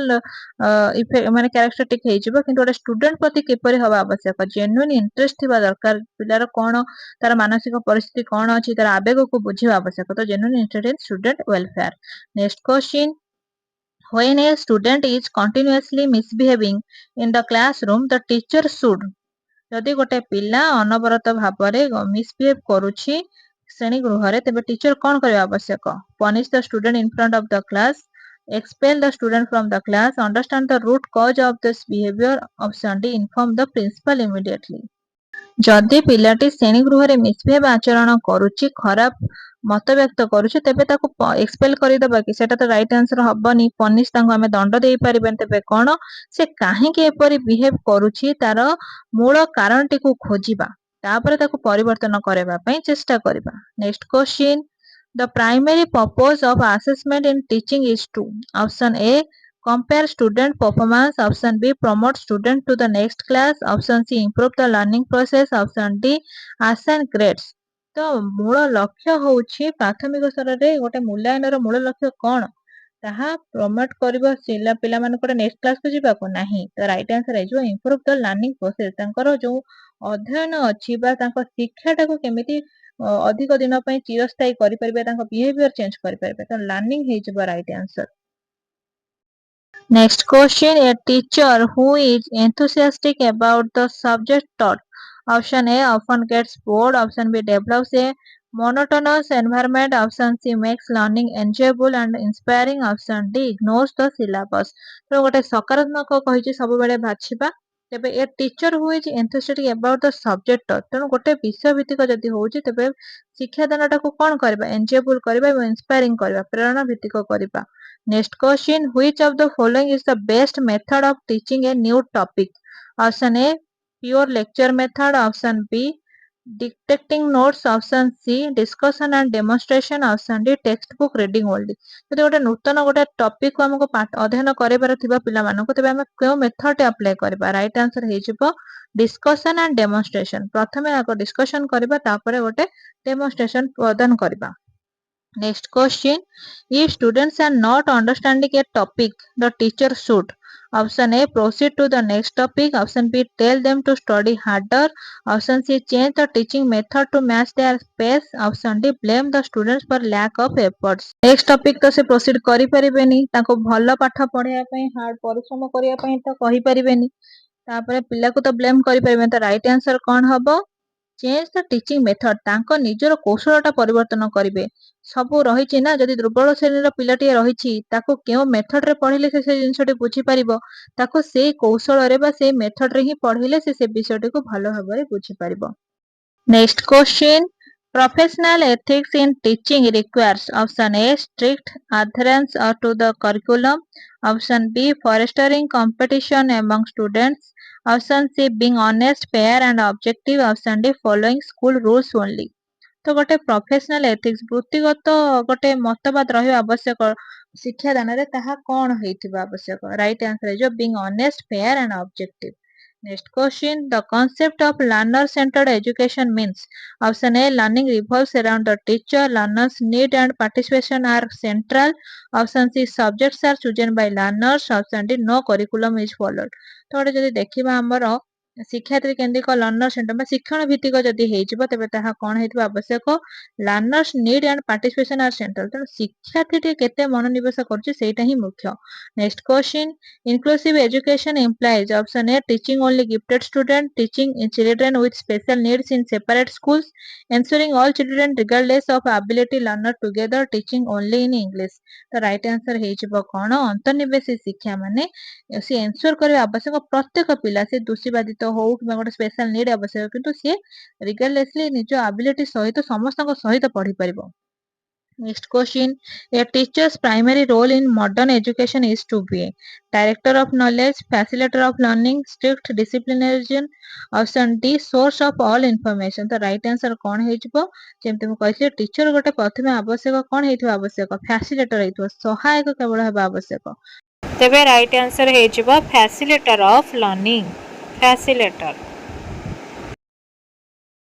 ମାନେ କ୍ୟାରେକ୍ଟରିଷ୍ଟିକ ହେଇଯିବ। କିନ୍ତୁ ଗୋଟେ ଷ୍ଟୁଡେଣ୍ଟ ପ୍ରତି କିପରି ହବା ଆବଶ୍ୟକ, ଜେନ୍ୟୁଇନ ଇଣ୍ଟରେଷ୍ଟ ଥିବା ଦରକାର, ପିଲାର କଣ ତାର ମାନସିକ ପରିସ୍ଥିତି କଣ ଅଛି, ତାର ଆବେଗକୁ ବୁଝିବା ଆବଶ୍ୟକ। ତ genuine interest in student welfare. Next question, when a student is continuously misbehaving in the classroom, the teacher should। ଯଦି ଗୋଟେ ପିଲା ଅନବରତ ଭାବରେ ମିସବିହେଭ କରୁଛି ଶ୍ରେଣୀ ଗୃହରେ, ତେବେ ଟିଚର କଣ କରିବା ଆବଶ୍ୟକ? Punish the student in front of the class, expel the student from the class, understand the root cause of this behavior. Option D, inform the principal immediately। ଯଦି ପିଲାଟି ଶ୍ରେଣୀ ଗୃହରେ ମିସବିହେଭ ଆଚରଣ କରୁଛି, ଖରାପ ମତ ବ୍ୟକ୍ତ କରୁଛି, ତେବେ ତାକୁ ଏକ୍ସପେଲ କରିଦବା କି? ସେଟା ତ ରାଇଟ ଆନ୍ସର ହବନି। ପନିଶ, ତାଙ୍କୁ ଆମେ ଦଣ୍ଡ ଦେଇପାରିବାନି। ତେବେ କଣ, ସେ କାହିଁକି ଏପରି ବିହେଭ କରୁଛି ତାର ମୂଳ କାରଣଟିକୁ ଖୋଜିବା, ତାପରେ ତାକୁ ପରିବର୍ତ୍ତନ କରିବା ପାଇଁ ଚେଷ୍ଟା କରିବା। Next question, the primary purpose of assessment in teaching is to. Option A, compare student performance. Option B, promote student to the next class. Option C, improve the learning process. Option D, assign grades। ତ ମୂଳ ଲକ୍ଷ୍ୟ ହଉଛି ପ୍ରାଥମିକ ସ୍ତରରେ ଗୋଟେ ମୂଲ୍ୟାୟନର ମୂଳ ଲକ୍ଷ୍ୟ କଣ, ତାହା ପ୍ରମୋଟ କରିବ ପିଲାମାନଙ୍କୁ ଗୋଟେ ନେକ୍ସଟ କ୍ଲାସକୁ ଯିବାକୁ ନାହିଁ। ତ ରାଇଟ ଆନ୍ସର ହେଇଯିବ ଇମ୍ପ୍ରୁଭ ଦ ଲର୍ନିଂ ପ୍ରୋସେସ। ତାଙ୍କର ଯୋଉ ଅଧ୍ୟୟନ ଅଛି ବା ତାଙ୍କ ଶିକ୍ଷାଟାକୁ କେମିତି ଅଧିକ ଦିନ ପାଇଁ ଚିରସ୍ଥାୟୀ କରିପାରିବେ, ତାଙ୍କ ବିହେଭିୟର ଚେଞ୍ଜ କରିପାରିବେ, ତ ଲର୍ନିଂ ହେଇଯିବ right answer. Next question, a teacher who is enthusiastic about the subject taught. Option A, often gets bored. Option B, develops a monotonous environment. Option C, makes learning enjoyable and inspiring. Option D, ignores the syllabus। ତ ଗୋଟେ ସକାରାତ୍ମକ କହିଛି ସବୁବେଳେ ବାଛିବା। ତେବେ a teacher who is enthusiastic about the subject taught, ତେଣୁ ଗୋଟେ ବିଷୟ ଭିତ୍ତିକ ଯଦି ହଉଛି, ତେବେ ଶିକ୍ଷାଦାନଟାକୁ କଣ କରିବା, ଏନଜୟବୁଲ କରିବା ଏବଂ ଇନ୍ସପାୟାରିଂ କରିବା, ପ୍ରେରଣା ଭିତ୍ତିକ କରିବା। Next question, which of the following is the best method of teaching a new topic? Option A, pure lecture method. Option B, dictating notes. Option C, discussion and demonstration. Option D, textbook reading only। ଯଦି ଗୋଟେ ନୂତନ ଗୋଟେ topic କୁ ଆମକୁ ଅଧ୍ୟୟନ କରିବାର ଥିବା ପିଲାମାନଙ୍କୁ, ତେବେ ଆମେ କେଉଁ ମେଥଡ ଆପ୍ଲାଏ କରିବା? ରାଇଟ ଆନ୍ସର ହେଇଯିବ discussion and demonstration। ପ୍ରଥମେ ଆଗ ଡିସ୍କସନ କରିବା, ତାପରେ ଗୋଟେ ଡେମୋନଷ୍ଟ୍ରେସନ ପ୍ରଦାନ କରିବା। Next question, if students are not understanding a topic, the teacher should। Option A, proceed to the next topic. Option B, tell them to study harder. Option C, change the teaching method to match their pace. Option D, blame the students for lack of efforts। next topic ତ ସେ proceed କରିପାରିବେନି, ତାଙ୍କୁ ଭଲ ପାଠ ପଢିବା ପାଇଁ hard ପରିଶ୍ରମ କରିବା ପାଇଁ ତ କହିପାରିବେନି, ତାପରେ ପିଲାକୁ ତ ବ୍ଲେମ କରିପାରିବେନି। ତ ରାଇଟ ଆନ୍ସର କଣ ହବ, ଚେଞ୍ଜ ଦ ଟିଚିଂ ମେଥଡ, ତାଙ୍କ ନିଜର କୌଶଳଟା ପରିବର୍ତ୍ତନ କରିବେ। ସବୁ ରହିଛି ନା, ଯଦି ଦୁର୍ବଳ ଶ୍ରେଣୀର ପିଲାଟିଏ ରହିଛି, ତାକୁ କେଉଁ ମେଥଡରେ ପଢିଲେ ସେ ଜିନିଷଟି ବୁଝିପାରିବ, ତାକୁ ସେଇ କୌଶଳରେ ବା ସେଇ ମେଥଡରେ ହିଁ ପଢିଲେ ସେ ବିଷୟଟିକୁ ଭଲ ଭାବରେ ବୁଝିପାରିବ। Next question, professional ethics in teaching requires। Option A, strict adherence to the curriculum. Option B, fostering competition among students. Option C, being honest, fair and objective. Option D, following school rules only। ତ ଗୋଟେ professional ethics ବୃତ୍ତିଗତ ଗୋଟେ ମତବାଦ ରହିବା ଆବଶ୍ୟକ ଶିକ୍ଷାଦାନରେ, ତାହା କଣ ହେଇଥିବା ଆବଶ୍ୟକ? ରାଇଟ ଆନ୍ସର ହେଇଯିବ being honest, fair and objective। Next question, the concept of learner centered education means। Option A, learning revolves around the teacher, learners need and participation are central. Option C, subjects are chosen by learners. Option D, no curriculum is followed। ତ ଗୋଟେ ଯଦି ଦେଖିବା ଆମର ଶିକ୍ଷାର୍ଥୀ କେନ୍ଦ୍ରିକ learner centre ଶିକ୍ଷଣ ଭିତ୍ତିକ ଯଦି ହେଇଯିବ ତେବେ ତାହା କ'ଣ ହେଇଥିବା ଆବଶ୍ୟକ learners need and participation R central ତେଣୁ ଶିକ୍ଷାର୍ଥୀଟି କେତେ ମନୋନିବେଶ କରୁଛି ସେଇଟା ହିଁ ମୁଖ୍ୟ next question inclusive education implies option A teaching only gifted student teaching children with special needs in separate schools ensuring all children regardless of ability learn together teaching only in English ତ right answer ହେଇଯିବ କ'ଣ ଅନ୍ତର୍ନିବେଶୀ ଶିକ୍ଷା ମାନେ ସେ ଏନ୍ସୁର କରିବା ଆବଶ୍ୟକ ପ୍ରତ୍ୟେକ ପିଲା ସେ ଦୋଷୀବାଦିତ ହଉ କିମ୍ବା ଗୋଟେ ସ୍ପେଶାଲ ନିଡ୍ ଆବଶ୍ୟକ କିନ୍ତୁ ସିଏ ରିଗାର୍ଡଲେସଲି ନିଜ ଆବିଲିଟି ସହିତ ସମସ୍ତଙ୍କ ସହିତ ପଢିପାରିବ Next question. A teacher's primary role in modern education is to be director of knowledge, facilitator of learning, strict disciplinarian, option D, source of all information. The right answer कौन ହେଇଯିବ ଯେମିତି ମୁଁ କହିଥିଲି टीचर ଗୋଟେ ପ୍ରଥମେ ଆବଶ୍ୟକ କଣ ହେଇଥିବା ଆବଶ୍ୟକ facilitator ହେଇଥିବ ସହାୟକ କେବଳ ହେବା ଆବଶ୍ୟକ ତେବେ right answer ହେଇଯିବ facilitator of learning facilitator